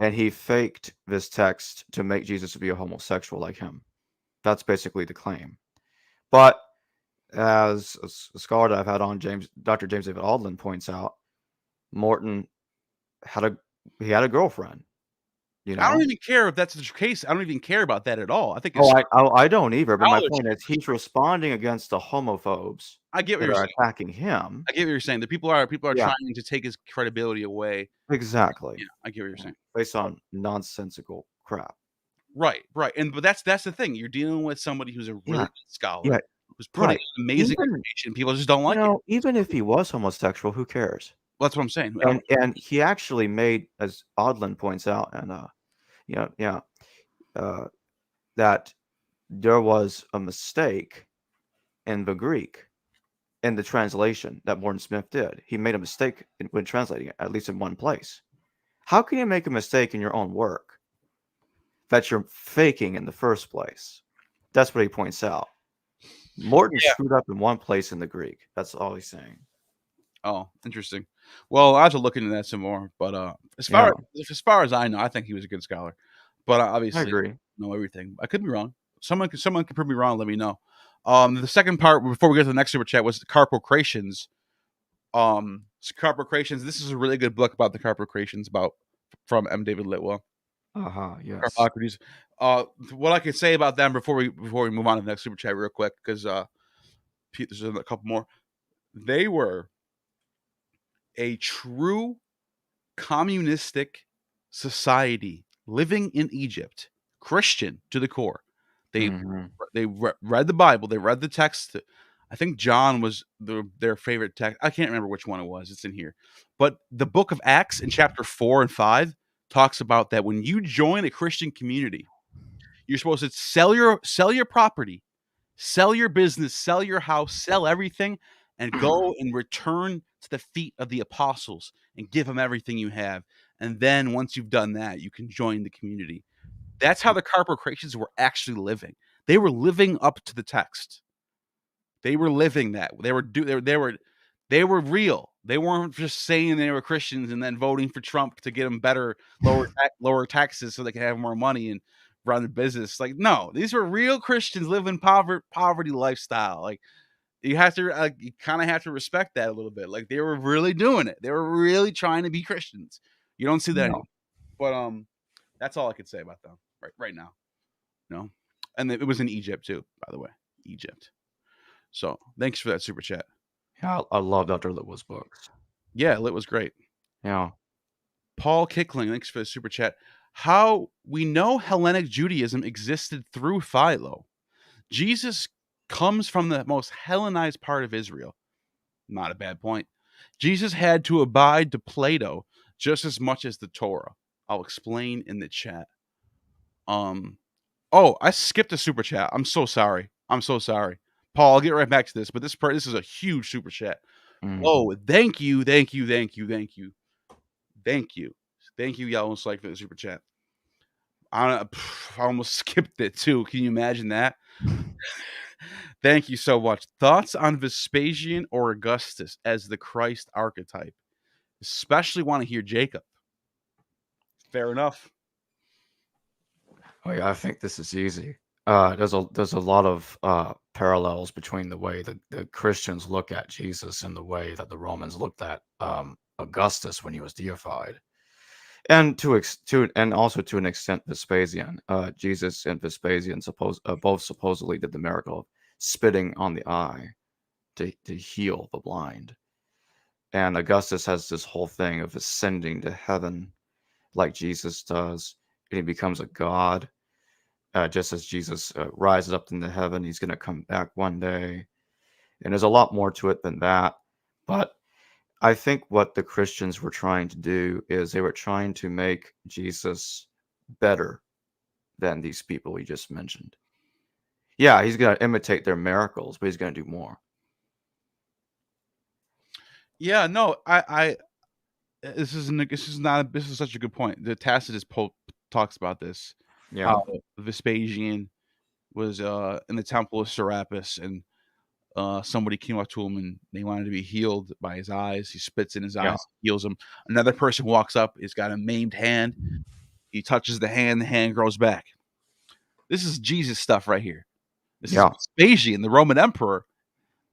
And he faked this text to make Jesus to be a homosexual like him. That's basically the claim. But as a scholar that I've had on, Dr. James David Aldlin points out, Morton had a girlfriend. You know? I don't even care if that's the case. I don't even care about that at all. I think I don't either. But my point is, he's responding against the homophobes. I get what you're saying. Attacking him. I get what you're saying. The people are trying to take his credibility away. Exactly. Yeah, I get what you're saying. Based on nonsensical crap. Right. But that's the thing. You're dealing with somebody who's a really good scholar, who's putting amazing information. People just don't like it. Even if he was homosexual, who cares? Well, that's what I'm saying. And he actually made, as Odlin points out, and that there was a mistake in the Greek, in the translation that Morton Smith did. He made a mistake when translating it, at least in one place. How can you make a mistake in your own work that you're faking in the first place? That's what he points out. Morton screwed up in one place in the Greek. That's all he's saying. Oh, interesting. Well, I have to look into that some more. But as far as I know, I think he was a good scholar. But obviously, I agree. Know everything. I could be wrong. Someone could prove me wrong. Let me know. The second part before we get to the next super chat was the Carprocreations. Carprocreations. This is a really good book about the Carprocreations from M. David Litwell. Yes. Carprocreations. What I can say about them before we move on to the next super chat real quick, because there's a couple more. They were a true communistic society living in Egypt, Christian to the core. They read the Bible. They read the text. I think John was their favorite text. I can't remember which one it was. It's in here. But the book of Acts in chapter 4 and 5 talks about that when you join a Christian community, you're supposed to sell your property, sell your business, sell your house, sell everything, and go and return to the feet of the apostles and give them everything you have. And then once you've done that, you can join the community. That's how the Carprocreations were actually living. They were living up to the text. They were living that. They were real. They weren't just saying they were Christians and then voting for Trump to get them better, lower taxes so they can have more money and run a business. Like, no, these were real Christians living poverty lifestyle. Like, you have to, you kind of have to respect that a little bit. Like, they were really doing it. They were really trying to be Christians. You don't see that anymore. But that's all I could say about them right now. No, and it was in Egypt too, by the way, Egypt. So thanks for that super chat. Yeah, I love Dr. Litwell's books. Yeah, Lit was great. Yeah. Paul Kickling, thanks for the super chat. How we know Hellenic Judaism existed through Philo. Jesus comes from the most Hellenized part of Israel. Not a bad point. Jesus had to abide to Plato just as much as the Torah. I'll explain in the chat. Oh, I skipped a super chat. I'm so sorry. Paul, I'll get right back to this, but this is a huge super chat. Oh, thank you, Yellow Slike, for the super chat. I almost skipped it too. Can you imagine that? Thank you so much. Thoughts on Vespasian or Augustus as the Christ archetype? Especially want to hear Jacob. Fair enough. Oh yeah, I think this is easy. There's a lot of parallels between the way the Christians look at Jesus and the way that the Romans looked at Augustus when he was deified, and and also to an extent Vespasian. Jesus and Vespasian both supposedly did the miracle of spitting on the eye to heal the blind, and Augustus has this whole thing of ascending to heaven like Jesus does, and he becomes a god. Just as Jesus rises up into heaven, he's going to come back one day. And there's a lot more to it than that. But I think what the Christians were trying to do is they were trying to make Jesus better than these people we just mentioned. Yeah, he's going to imitate their miracles, but he's going to do more. Yeah, no, this is such a good point. The Tacitus Pope talks about this. Yeah. How Vespasian was in the temple of Serapis, and somebody came up to him and they wanted to be healed by his eyes. He spits in his eyes, heals him. Another person walks up, he's got a maimed hand. He touches the hand grows back. This is Jesus stuff right here. This is Vespasian, the Roman emperor,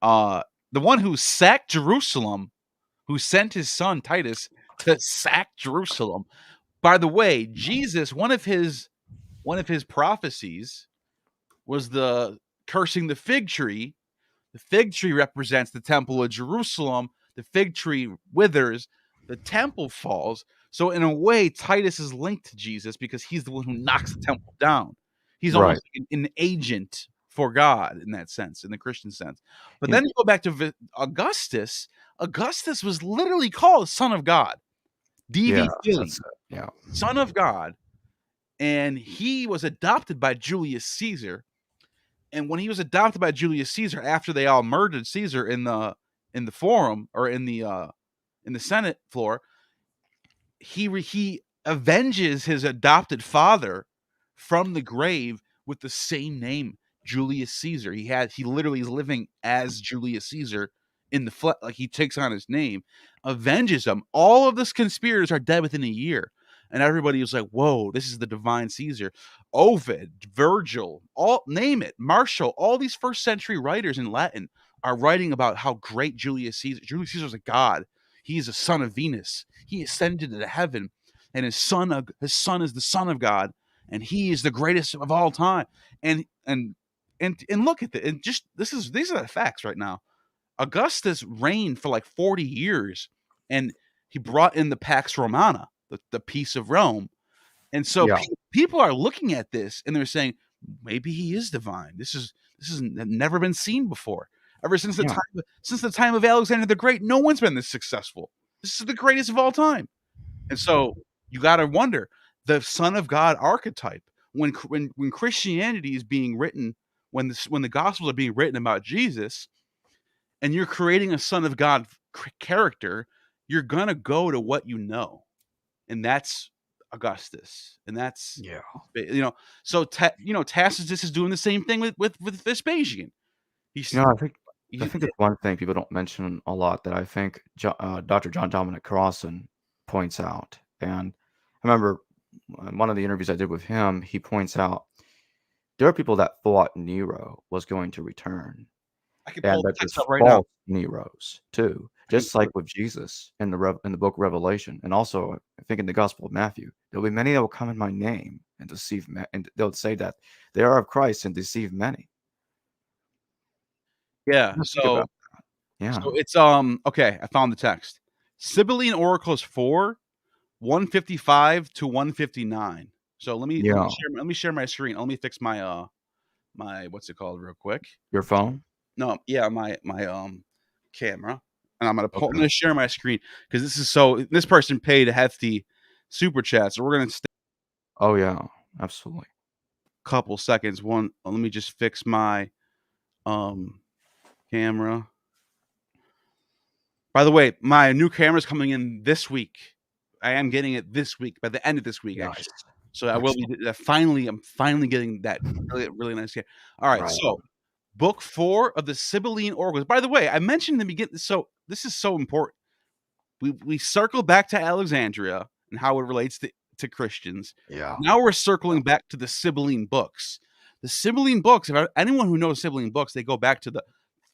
the one who sacked Jerusalem, who sent his son Titus to sack Jerusalem. By the way, Jesus, one of his prophecies was the cursing the fig tree. The fig tree represents the temple of Jerusalem. The fig tree withers. The temple falls. So in a way, Titus is linked to Jesus because he's the one who knocks the temple down. He's almost like an agent for God in that sense, in the Christian sense. But then you go back to Augustus. Augustus was literally called Son of God. Divi Filii, Son of God. And he was adopted by Julius Caesar. And when he was adopted by Julius Caesar, after they all murdered Caesar in the forum, or in the Senate floor, he avenges his adopted father from the grave with the same name, Julius Caesar. He literally is living as Julius Caesar in the flesh, like he takes on his name, avenges him. All of the conspirators are dead within a year. And everybody was like, whoa, this is the divine Caesar. Ovid, Virgil, name it, Martial, all these first century writers in Latin are writing about how great Julius Caesar is a god. He is a son of Venus. He ascended into heaven, and his son is the son of God, and he is the greatest of all time. And look at it. And just these are the facts right now. Augustus reigned for like 40 years, and he brought in the Pax Romana, the peace of Rome. And so Yeah. people are looking at this and they're saying, maybe he is divine. This has never been seen before. Ever since the time of Alexander the Great, no one's been this successful. This is the greatest of all time. And so you got to wonder, the Son of God archetype, when Christianity is being written, when the Gospels are being written about Jesus, and you're creating a Son of God character, you're gonna go to what you know, and that's Augustus, and that's So Tacitus is doing the same thing with Vespasian. I think there's one thing people don't mention a lot that I think Dr. John Dominic Crosson points out, and I remember in one of the interviews I did with him, he points out there are people that thought Nero was going to return. I can pull And the that there's text up right now. false Neros too, just like with Jesus in the book of Revelation, and also I think in the Gospel of Matthew, there will be many that will come in my name and deceive, and they'll say that they are of Christ and deceive many. Yeah. Let's think about that. Yeah. So it's okay. I found the text. Sibylline Oracles 4, 155 to 159. So let me share my screen. Let me fix my my what's it called real quick. Your phone? No, yeah, my camera, and I'm gonna share my screen because this person paid a hefty super chat, so we're gonna stay. Oh yeah, absolutely. Couple seconds. Let me just fix my camera. By the way, my new camera's coming in this week. I am getting it this week, by the end of this week, actually. So I will be finally. I'm finally getting that really, really nice camera. All right, so. Book 4 of the Sibylline Oracles. By the way, I mentioned in the beginning, so this is so important. We circle back to Alexandria and how it relates to Christians. Yeah. Now we're circling back to the Sibylline books. The Sibylline books, if anyone who knows Sibylline books, they go back to the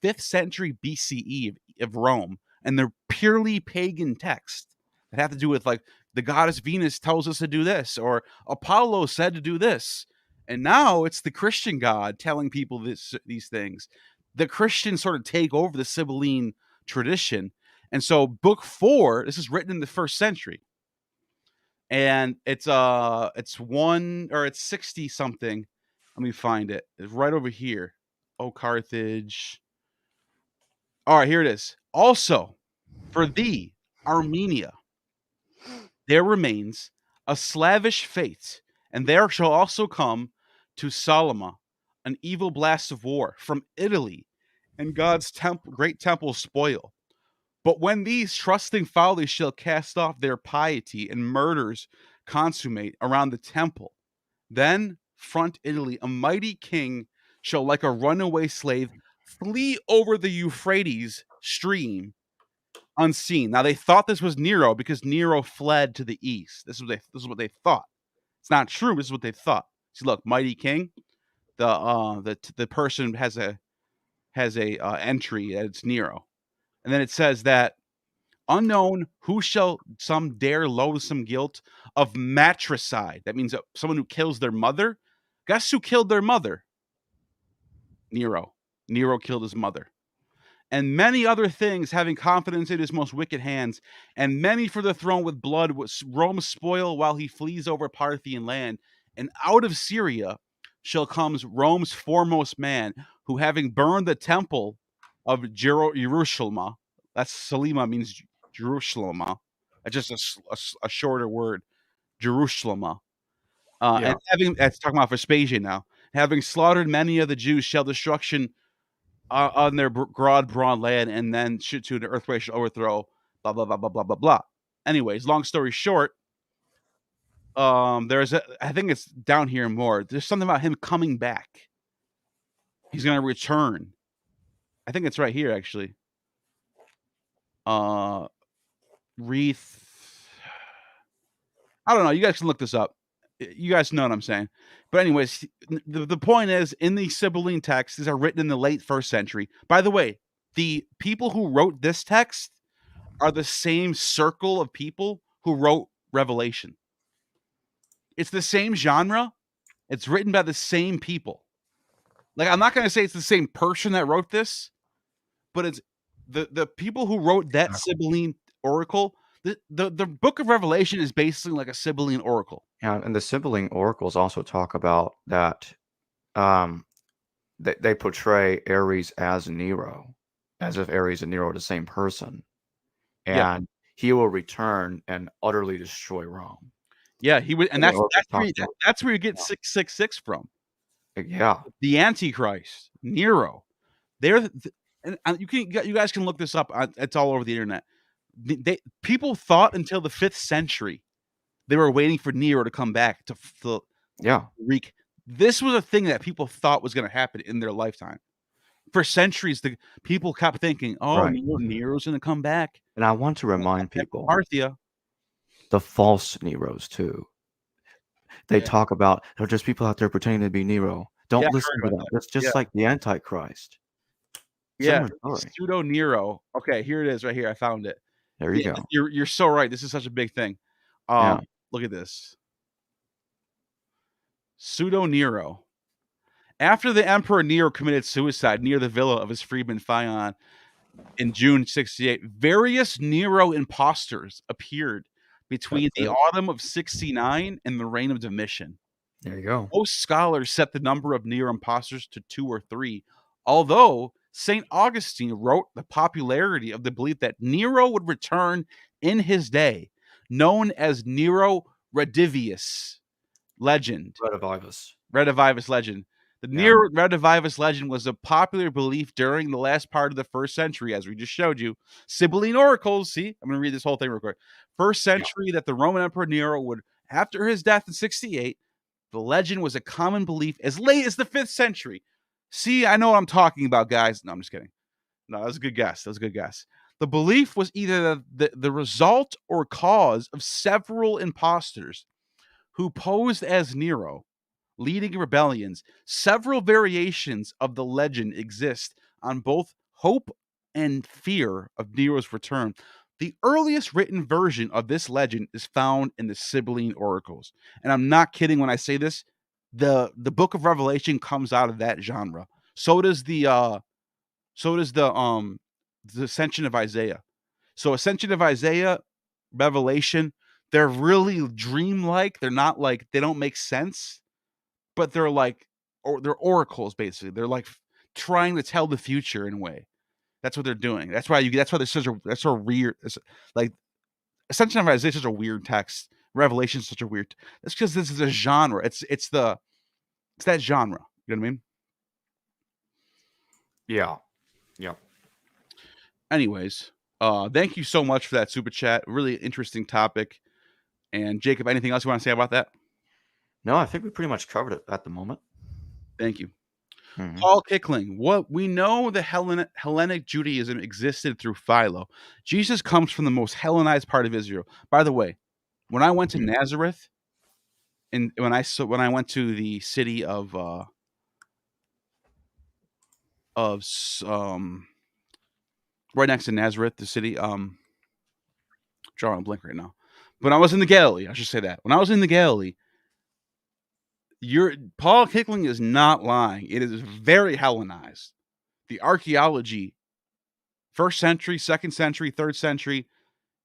5th century BCE of Rome, and they're purely pagan texts that have to do with, like, the goddess Venus tells us to do this, or Apollo said to do this. And now it's the Christian God telling people these things. The Christians sort of take over the Sibylline tradition. And so book 4, this is written in the 1st century. And it's 60 something. Let me find it. It's right over here. Oh, Carthage. All right, here it is. Also, for thee, Armenia, there remains a Slavish faith, and there shall also come to Salama, an evil blast of war from Italy, and God's great temple spoil. But when these trusting follies shall cast off their piety and murders consummate around the temple, then front Italy a mighty king shall like a runaway slave flee over the Euphrates stream unseen. Now they thought this was Nero because Nero fled to the east. This is what they thought. It's not true. This is what they thought. See, look, mighty king. The person has a entry. It's Nero, and then it says that unknown who shall some dare loathsome guilt of matricide. That means someone who kills their mother. Guess who killed their mother? Nero. Nero killed his mother. And many other things, having confidence in his most wicked hands, and many for the throne with blood, was Rome spoil while he flees over Parthian land. And out of Syria shall comes Rome's foremost man, who having burned the temple of Jerusalem, that's Salima means Jerusalem. It's just a shorter word, Jerusalem. And that's talking about Vespasian now. Having slaughtered many of the Jews, shall destruction on their broad land, and then shoot to the earthquake shall overthrow, blah, blah, blah, blah, blah, blah, blah. Anyways, long story short, I think it's down here more. There's something about him coming back. He's going to return. I think it's right here, actually. Wreath. I don't know. You guys can look this up. You guys know what I'm saying. But anyways, the point is, in the Sibylline texts, these are written in the late 1st century. By the way, the people who wrote this text are the same circle of people who wrote Revelation. It's the same genre. It's written by the same people. Like, I'm not going to say it's the same person that wrote this, but it's the people who wrote that Sibylline oracle. The book of Revelation is basically like a Sibylline oracle. Yeah, and the Sibylline oracles also talk about that they portray Ares as Nero, as if Ares and Nero are the same person. And he will return and utterly destroy Rome. Yeah, he would, and that's where you get 666 from. Yeah, the Antichrist, Nero. And you guys can look this up. It's all over the internet. People thought until the 5th century they were waiting for Nero to come back to wreak. This was a thing that people thought was going to happen in their lifetime. For centuries, the people kept thinking, "Oh, right. Nero's going to come back." And I want to remind people, Parthia, the false Neros too. They talk about there are just people out there pretending to be Nero. Don't listen to them. It's just like the Antichrist. Yeah, PseudoNiro. Okay, here it is, right here. I found it. There you go. You're so right. This is such a big thing. Look at this. PseudoNiro. After the Emperor Nero committed suicide near the villa of his freedman Phaon in June 68, various Nero impostors appeared between the autumn of 69 and the reign of Domitian. There you go. Most scholars set the number of Nero impostors to 2 or 3, although St. Augustine wrote the popularity of the belief that Nero would return in his day, known as Nero Redivivus legend. Redivivus legend. The Nero Redivivus legend was a popular belief during the last part of the 1st century, as we just showed you. Sibylline oracles. See, I'm going to read this whole thing real quick. 1st century, that the Roman Emperor Nero would, after his death in 68, the legend was a common belief as late as the 5th century. See, I know what I'm talking about, guys. No, I'm just kidding. No, that was a good guess. The belief was either the result or cause of several impostors who posed as Nero, leading rebellions. Several variations of the legend exist on both hope and fear of Nero's return. The earliest written version of this legend is found in the Sibylline oracles. And I'm not kidding when I say this. The book of Revelation comes out of that genre. So does the Ascension of Isaiah. So Ascension of Isaiah, Revelation, they're really dreamlike. They're not like, they don't make sense, but they're like, they're oracles basically. They're like trying to tell the future in a way. That's what they're doing. That's why there's that's so weird. Like Ascension of Isaiah is such a weird text. Revelation is such a weird. That's because this is a genre. It's that genre. You know what I mean? Yeah. Anyways, thank you so much for that super chat. Really interesting topic. And Jacob, anything else you want to say about that? No, I think we pretty much covered it at the moment. Thank you. Mm-hmm. Paul Kickling, what we know the Hellenic Judaism existed through Philo. Jesus comes from the most Hellenized part of Israel. By the way, when I went to Nazareth, and when I went to the city of right next to Nazareth, the city, drawing a blank right now. When I was in the Galilee, I should say that. When I was in the Galilee, Paul Kickling is not lying. It is very Hellenized. The archaeology, 1st century, 2nd century, 3rd century,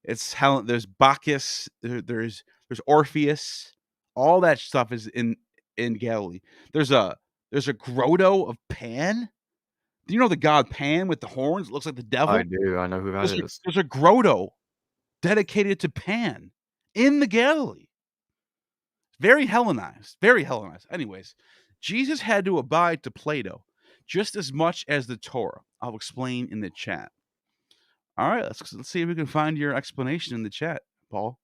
it's Helen. There's Bacchus, there's Orpheus, all that stuff is in Galilee. There's a grotto of Pan. Do you know the god Pan with the horns? It looks like the devil. I do. I know who that is. There's a grotto dedicated to Pan in the Galilee. Very Hellenized. Anyways, Jesus had to abide to Plato just as much as the Torah. I'll explain in the chat. All right, let's see if we can find your explanation in the chat, Paul.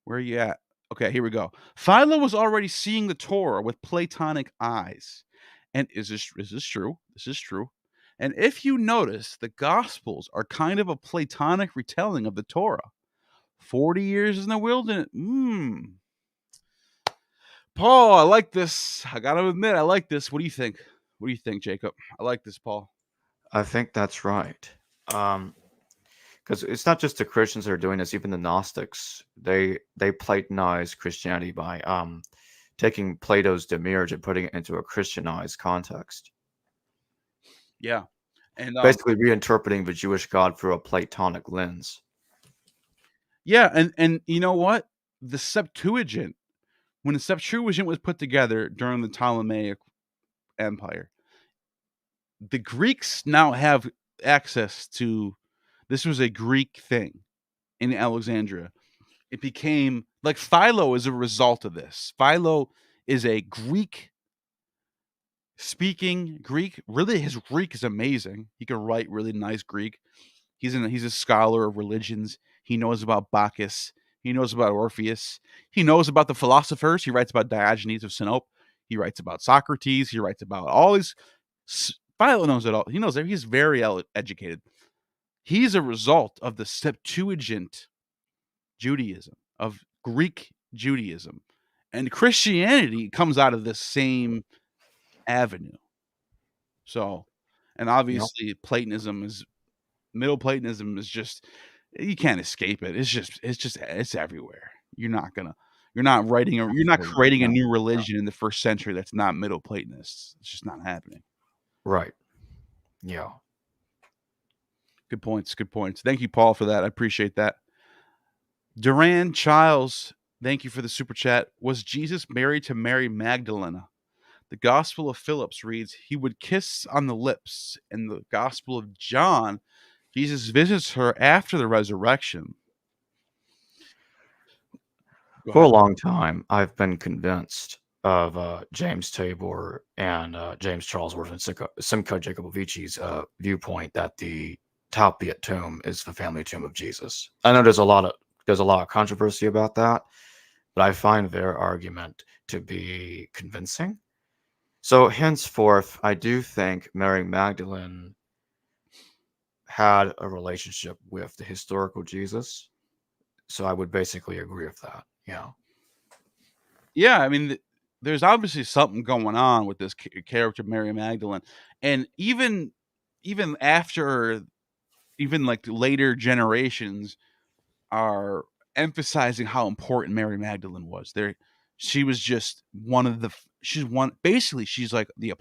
Where are you at? Okay, here we go. Philo was already seeing the Torah with Platonic eyes. And is this true? This is true. And if you notice, the Gospels are kind of a Platonic retelling of the Torah. 40 years in the wilderness. Paul, I like this. I got to admit, I like this. What do you think? What do you think, Jacob? I like this, Paul. I think that's right. Because it's not just the Christians that are doing this; even the Gnostics, they Platonize Christianity by taking Plato's Demiurge and putting it into a Christianized context. Yeah, and Basically reinterpreting the Jewish God through a Platonic lens. yeah, and you know what? The Septuagint, when the Septuagint was put together during the Ptolemaic Empire, the Greeks now have access to. This was a Greek thing in Alexandria. It became like Philo is a result of this. Philo is a Greek speaking Greek. Really, his Greek is amazing. He can write really nice Greek. He's a scholar of religions. He knows about Bacchus. He knows about Orpheus. He knows about the philosophers. He writes about Diogenes of Sinope. He writes about Socrates. He writes about all these. Philo knows it all. He knows that he's very educated. He's a result of the Septuagint Judaism, of Greek Judaism. And Christianity comes out of the same avenue. So, and obviously Platonism is Middle Platonism is just you can't escape it. It's everywhere. You're not creating a new religion in the first century that's not Middle Platonists. It's just not happening. Right. Yeah. Good points. Good points. Thank you, Paul, for that. I appreciate that. Duran Childs, thank you for the super chat. Was Jesus married to Mary Magdalene? The Gospel of Phillips reads, he would kiss on the lips. In the Gospel of John, Jesus visits her after the resurrection. For a long time, I've been convinced of James Tabor and James Charlesworth and Simco Jacobovici's viewpoint that the Talpiot tomb is the family tomb of Jesus. I know there's a lot of controversy about that, but I find their argument to be convincing. So henceforth, I do think Mary Magdalene had a relationship with the historical Jesus. So I would basically agree with that. Yeah. Yeah, I mean, there's obviously something going on with this character, Mary Magdalene, and even after, even like later generations are emphasizing how important Mary Magdalene was. She was just one of the. She's like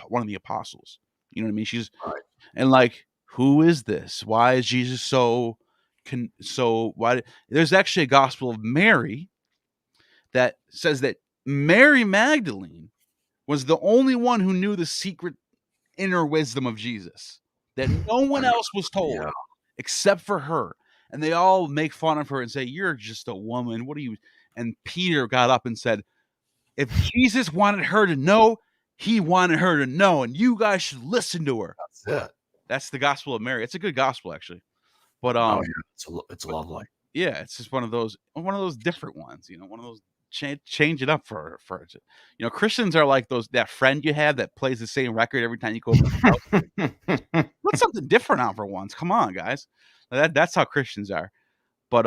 one of the apostles. You know what I mean? She's Right. And like, who is this? Why is Jesus why? There's actually a Gospel of Mary that says that Mary Magdalene was the only one who knew the secret inner wisdom of Jesus, that no one else was told except for her. And they all make fun of her and say, you're just a woman. What are you? And Peter got up and said, if Jesus wanted her to know, he wanted her to know, and you guys should listen to her. That's it. That's the Gospel of Mary. It's a good gospel, actually. But it's lovely. Yeah, it's just one of those different ones. One of those change it up for Christians are like that friend you have that plays the same record every time you go over the house. Put something different out for once. Come on, guys. That's how Christians are. But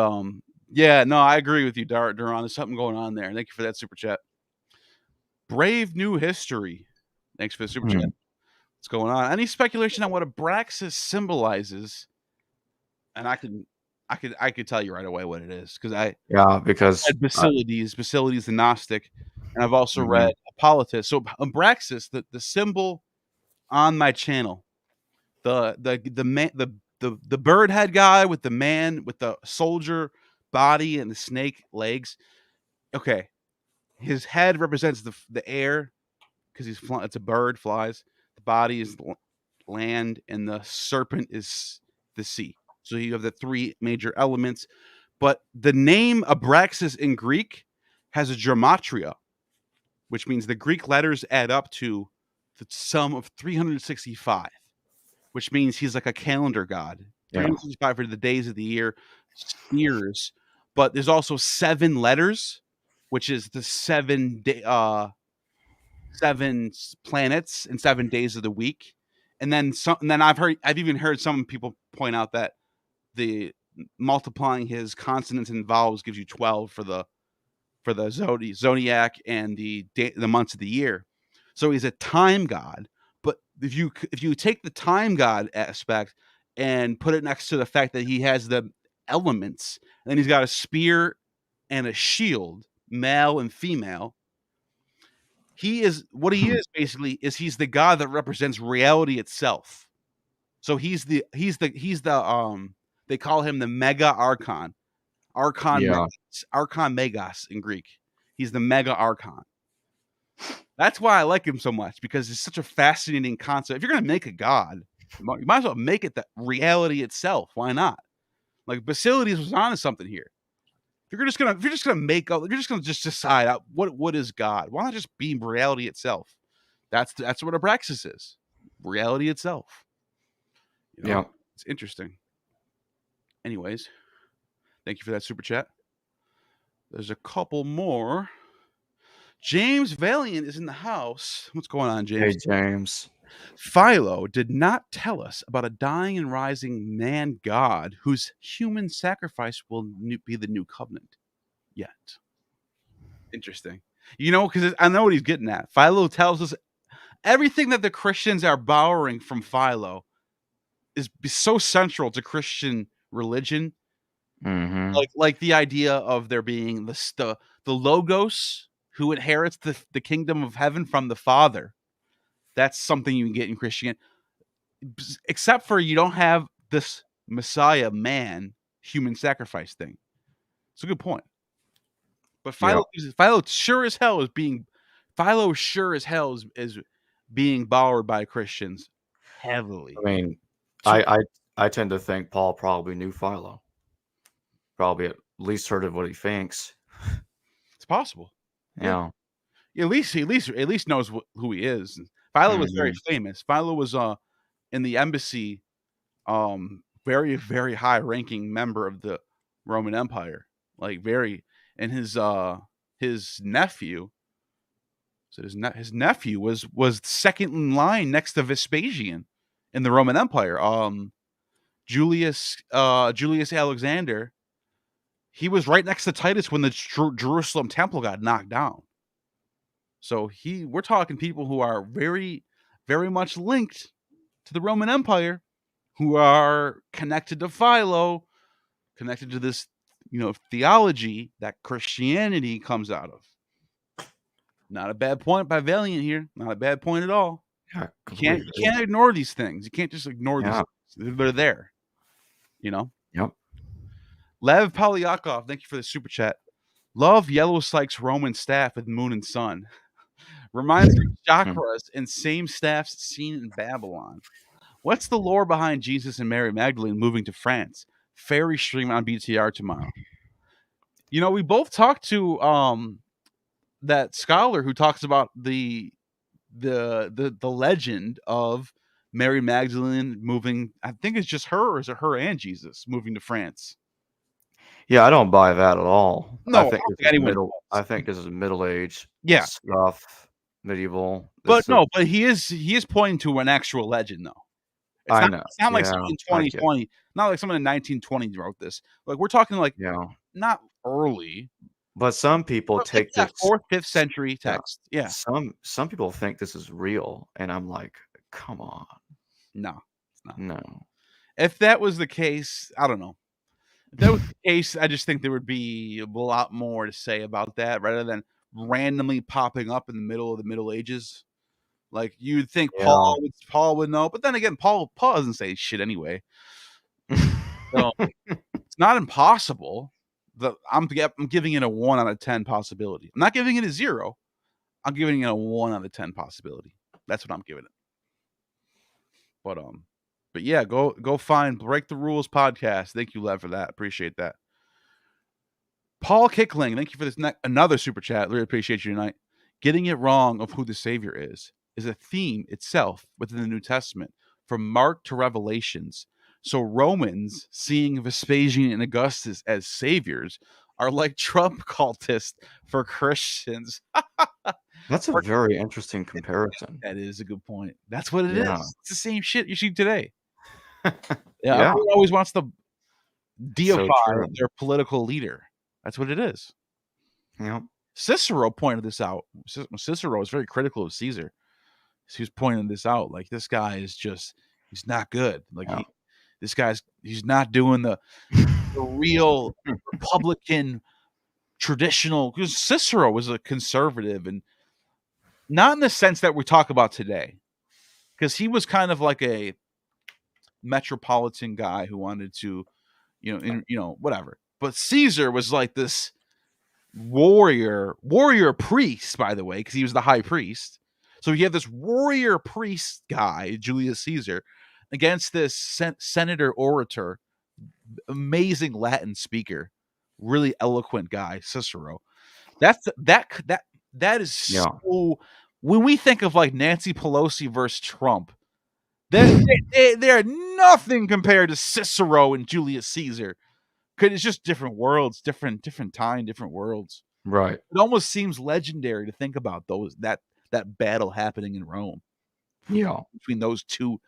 yeah, no, I agree with you, Duran. There's something going on there. Thank you for that super chat. Brave New History. Thanks for the super chat. What's going on? Any speculation on what Abraxas symbolizes? And I could tell you right away what it is because I read Basilides the Gnostic, and I've also read Hippolytus. So Abraxas, the symbol on my channel, the bird head guy with the man with the soldier body and the snake legs. Okay, his head represents the air because it's a bird, flies. The body is land, and the serpent is the sea. So you have the three major elements. But the name Abraxas in Greek has a gematria, which means the Greek letters add up to the sum of 365, which means he's like a calendar god. 365 for the days of the year, years. But there's also 7 letters, which is the 7 planets and 7 days of the week. And then I've even heard some people point out that the multiplying his consonants and vowels gives you 12 for the zodiac and the months of the year. So he's a time god. But if you take the time god aspect and put it next to the fact that he has the elements, and then he's got a spear and a shield, male and female. He is what he is basically is he's the God that represents reality itself. So he's the they call him the Mega Archon. Yeah. Archon Megas in Greek. He's the Mega Archon. That's why I like him so much, because it's such a fascinating concept. If you're going to make a god, you might as well make it the reality itself. Why not? Like Basilides was onto something here. If you're just gonna decide out what is God, why not just be reality itself? That's what Abraxas is. Reality itself. You know, Yeah. it's interesting. Anyways, thank you for that super chat. There's a couple more. James Valiant is in the house. What's going on, James? Hey, James. Philo did not tell us about a dying and rising man God whose human sacrifice will be the new covenant yet. Interesting. You know, because I know what he's getting at. Philo tells us everything that the Christians are borrowing from Philo is so central to Christian religion. Mm-hmm. Like the idea of there being the Logos who inherits the kingdom of heaven from the Father. That's something you can get in Christianity. Except for you don't have this Messiah man human sacrifice thing. It's a good point. But Philo sure as hell is being borrowed by Christians heavily. I mean, I tend to think Paul probably knew Philo. Probably at least heard of what he thinks. It's possible. Yeah. At least knows who he is. Philo was very famous. Philo was in the embassy, very, very high ranking member of the Roman Empire. And his nephew. So his nephew was second in line next to Vespasian in the Roman Empire. Julius Alexander. He was right next to Titus when the Jerusalem temple got knocked down. So we're talking people who are very, very much linked to the Roman Empire, who are connected to Philo, connected to this, theology that Christianity comes out of. Not a bad point by Valiant here. Not a bad point at all. Yeah, you can't ignore these things. You can't just ignore these things. They're there. Yep. Lev Polyakov, thank you for the super chat. Love Yellow Sykes' Roman staff with moon and sun. Reminds me of chakras and same staffs seen in Babylon. What's the lore behind Jesus and Mary Magdalene moving to France? Fairy stream on BTR tomorrow. We both talked to that scholar who talks about the legend of Mary Magdalene moving. I think it's just her, or is it her and Jesus moving to France? Yeah, I don't buy that at all. No, I think this is Middle Age stuff, medieval. But he is pointing to an actual legend, though. It's not like someone in 2020, not like someone in 1920 wrote this. Like we're talking not early. But some people take this 4th, 5th century text. Yeah. Some people think this is real, and I'm like, come on. No, it's not. No. If that was the case, I don't know. If that was the case, I just think there would be a lot more to say about that rather than randomly popping up in the middle of the Middle Ages. Like you'd think Paul would know, but then again, Paul doesn't say shit anyway. So it's not impossible. I'm giving it a 1 out of 10 possibility. I'm not giving it a 0. I'm giving it a 1 out of 10 possibility. That's what I'm giving it. But yeah, go find Break the Rules podcast. Thank you, Lev, for that. Appreciate that. Paul Kickling, thank you for this another super chat. Really appreciate you tonight. Getting it wrong of who the Savior is a theme itself within the New Testament, from Mark to Revelations. So Romans seeing Vespasian and Augustus as saviors are like Trump cultists for Christians. That's a very interesting comparison. That is a good point. That's what it is. It's the same shit you see today. Everyone always wants to deify their political leader. That's what it is. Yep. Cicero pointed this out. Cicero was very critical of Caesar. He was pointing this out. Like, this guy is he's not good. Like, he's not doing the real Republican traditional, because Cicero was a conservative, and not in the sense that we talk about today, because he was kind of like a metropolitan guy who wanted to, whatever. But Caesar was like this warrior priest, by the way, because he was the high priest. So you have this warrior priest guy, Julius Caesar, against this senator orator, amazing Latin speaker, really eloquent guy, Cicero. That is so. When we think of like Nancy Pelosi versus Trump, they're nothing compared to Cicero and Julius Caesar. Because it's just different worlds, different time, different worlds. Right. It almost seems legendary to think about that battle happening in Rome. Yeah. Between those two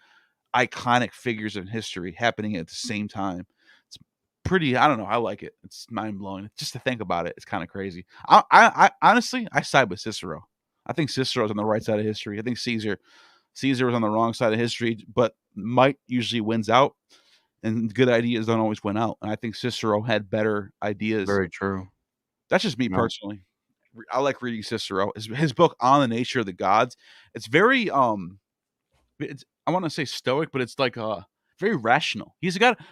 iconic figures in history happening at the same time. It's pretty, I don't know, I like it. It's mind-blowing. Just to think about it, it's kind of crazy. I honestly, I side with Cicero. I think Cicero's on the right side of history. I think Caesar was on the wrong side of history, but might usually wins out, and good ideas don't always win out. And I think Cicero had better ideas. Very true. That's just me personally. I like reading Cicero. His book On the Nature of the Gods. It's very I want to say stoic, but it's like very rational.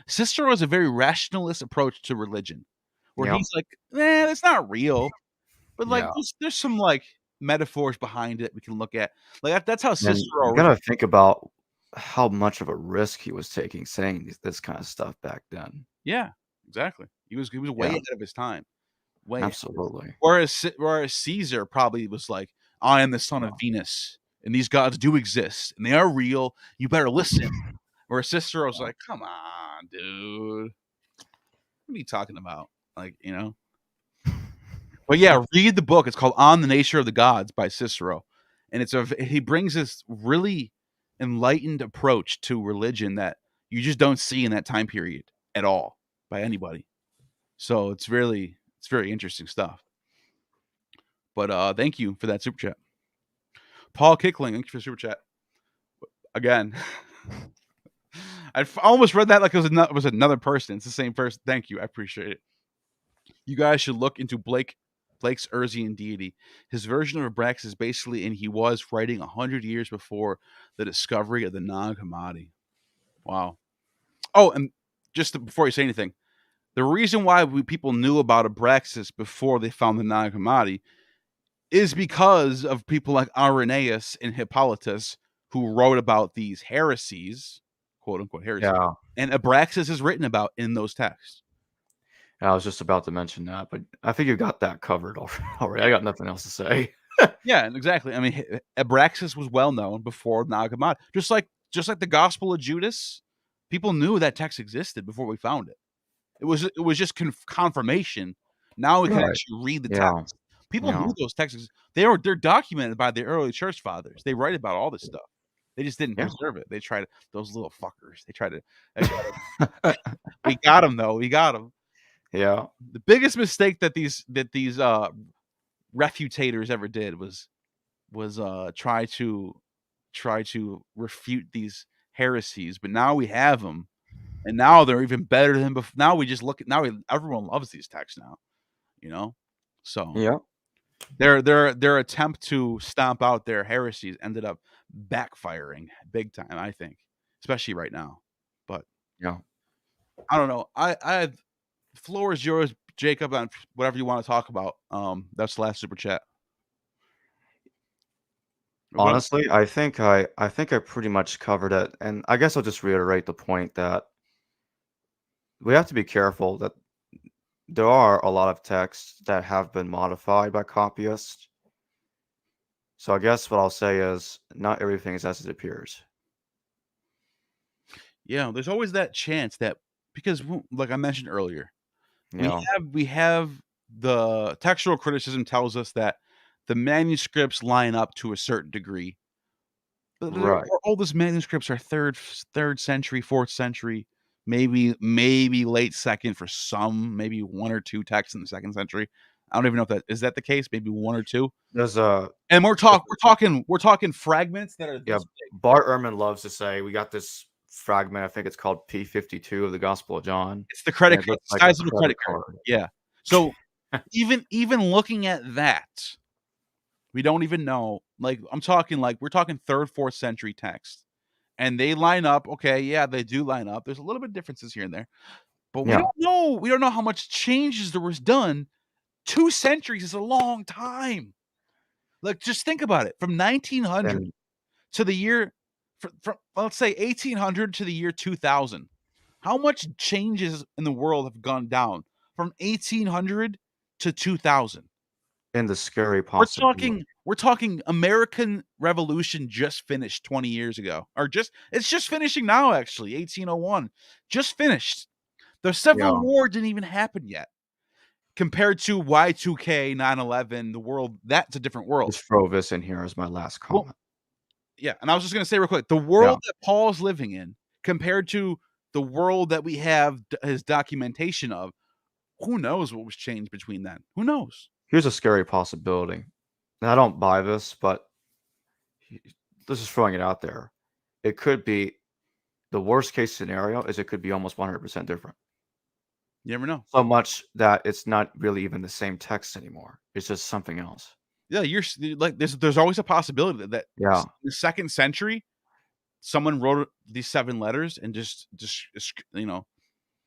Cicero has a very rationalist approach to religion, where he's like, that's not real, but like there's some like metaphors behind it we can look at. Like that's how Cicero. You gotta think about how much of a risk he was taking saying this kind of stuff back then. Yeah, exactly. He was way ahead of his time. Absolutely. Whereas Caesar probably was like, I am the son of Venus, and these gods do exist, and they are real. You better listen. Whereas Cicero's like, come on, dude. What are you talking about? Like, But yeah, read the book. It's called On the Nature of the Gods by Cicero. And he brings this really enlightened approach to religion that you just don't see in that time period at all by anybody. So it's very interesting stuff. But thank you for that super chat. Paul Kickling, thank you for the super chat. Again, I almost read that like it was another person. It's the same person. Thank you. I appreciate it. You guys should look into Blake's Urzian deity. His version of Abraxas is basically, and he was writing 100 years before the discovery of the Nag Hammadi. Wow. Oh, and just before you say anything, the reason why people knew about Abraxas before they found the Nag Hammadi is because of people like Irenaeus and Hippolytus, who wrote about these heresies, quote unquote heresies. Yeah. And Abraxas is written about in those texts. I was just about to mention that, but I think you got that covered already. I got nothing else to say. Yeah, exactly. I mean, Abraxas was well known before Nag Hammadi. Just like the Gospel of Judas, people knew that text existed before we found it. It was just confirmation. Now we can actually read the text. People knew those texts. They're documented by the early church fathers. They write about all this stuff. They just didn't preserve it. They tried to, those little fuckers. They tried to. We got them though. We got them. Yeah. The biggest mistake that these refutators ever did was try to refute these heresies. But now we have them, and now they're even better than before. Now we just look at everyone loves these texts now, So yeah, their attempt to stomp out their heresies ended up backfiring big time, I think, especially right now. But yeah, I don't know. The floor is yours, Jacob, on whatever you want to talk about. That's the last super chat. Honestly, I think I pretty much covered it, and I guess I'll just reiterate the point that we have to be careful that there are a lot of texts that have been modified by copyists. So I guess what I'll say is not everything is as it appears. Yeah, there's always that chance that, because like I mentioned earlier, we have the textual criticism tells us that the manuscripts line up to a certain degree. But our oldest manuscripts are third century, 4th century, maybe late 2nd for some, maybe 1 or 2 texts in the 2nd century. I don't even know if that the case. Maybe 1 or 2. And we're talking fragments that are. Yeah, Bart Ehrman loves to say we got this fragment. I think it's called P52 of the Gospel of John. It's the credit And it card. looks It's like the a size of the credit card. Yeah. So even looking at that, we don't even know. Like I'm talking like we're talking 3rd, 4th century text. And they line up. Okay, yeah, they do line up. There's a little bit of differences here and there. But we Yeah. don't know. We don't know how much changes there was done. 2 centuries is a long time. Like, just think about it. From 1900 And to the year, from let's say 1800 to the year 2000, how much changes in the world have gone down from 1800 to 2000? in the scary possibility. We're talking American Revolution just finished 20 years ago, or it's just finishing now. Actually, 1801 just finished. The Civil War didn't even happen yet. Compared to Y2K, 9/11, the world, that's a different world. Just throw this in here as my last comment. Well, yeah, and I was just going to say real quick, the world that Paul's living in compared to the world that we have his documentation of, who knows what was changed between then? Who knows? Here's a scary possibility. And I don't buy this, but this is throwing it out there. It could be the worst case scenario is it could be almost 100% different. You never know. So much that it's not really even the same text anymore. It's just something else. Yeah, you're like there's always a possibility that in the 2nd century, someone wrote these 7 letters and just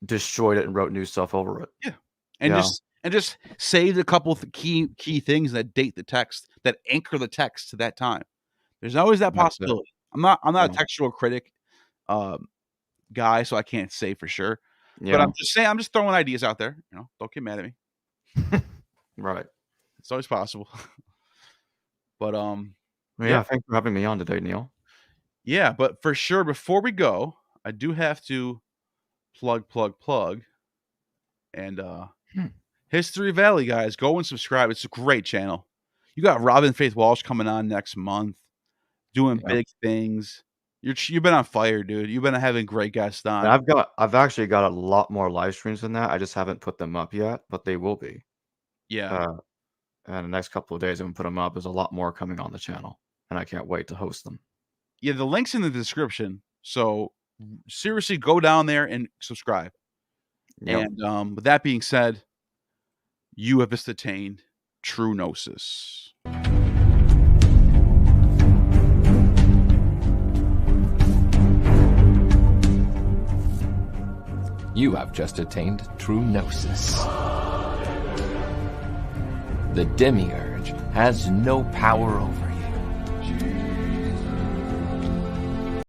destroyed it and wrote new stuff over it. Yeah, and just saved a couple of key things that date the text, that anchor the text to that time. There's always that possibility. I'm not a textual critic guy, so I can't say for sure. But I'm just saying, I'm just throwing ideas out there. Don't get mad at me. Right. It's always possible. But thanks for having me on today, Neal. Yeah, but for sure, before we go, I do have to plug. And History Valley, guys, go and subscribe. It's a great channel. You got Robin Faith Walsh coming on next month, doing big things. You've been on fire, dude. You've been having great guests on. And I've actually got a lot more live streams than that. I just haven't put them up yet, but they will be. Yeah. And the next couple of days, I'm gonna put them up. There's a lot more coming on the channel, and I can't wait to host them. Yeah, the link's in the description. So seriously, go down there and subscribe. Yep. And with that being said, you have just attained true gnosis. You have just attained true gnosis. The demiurge has no power over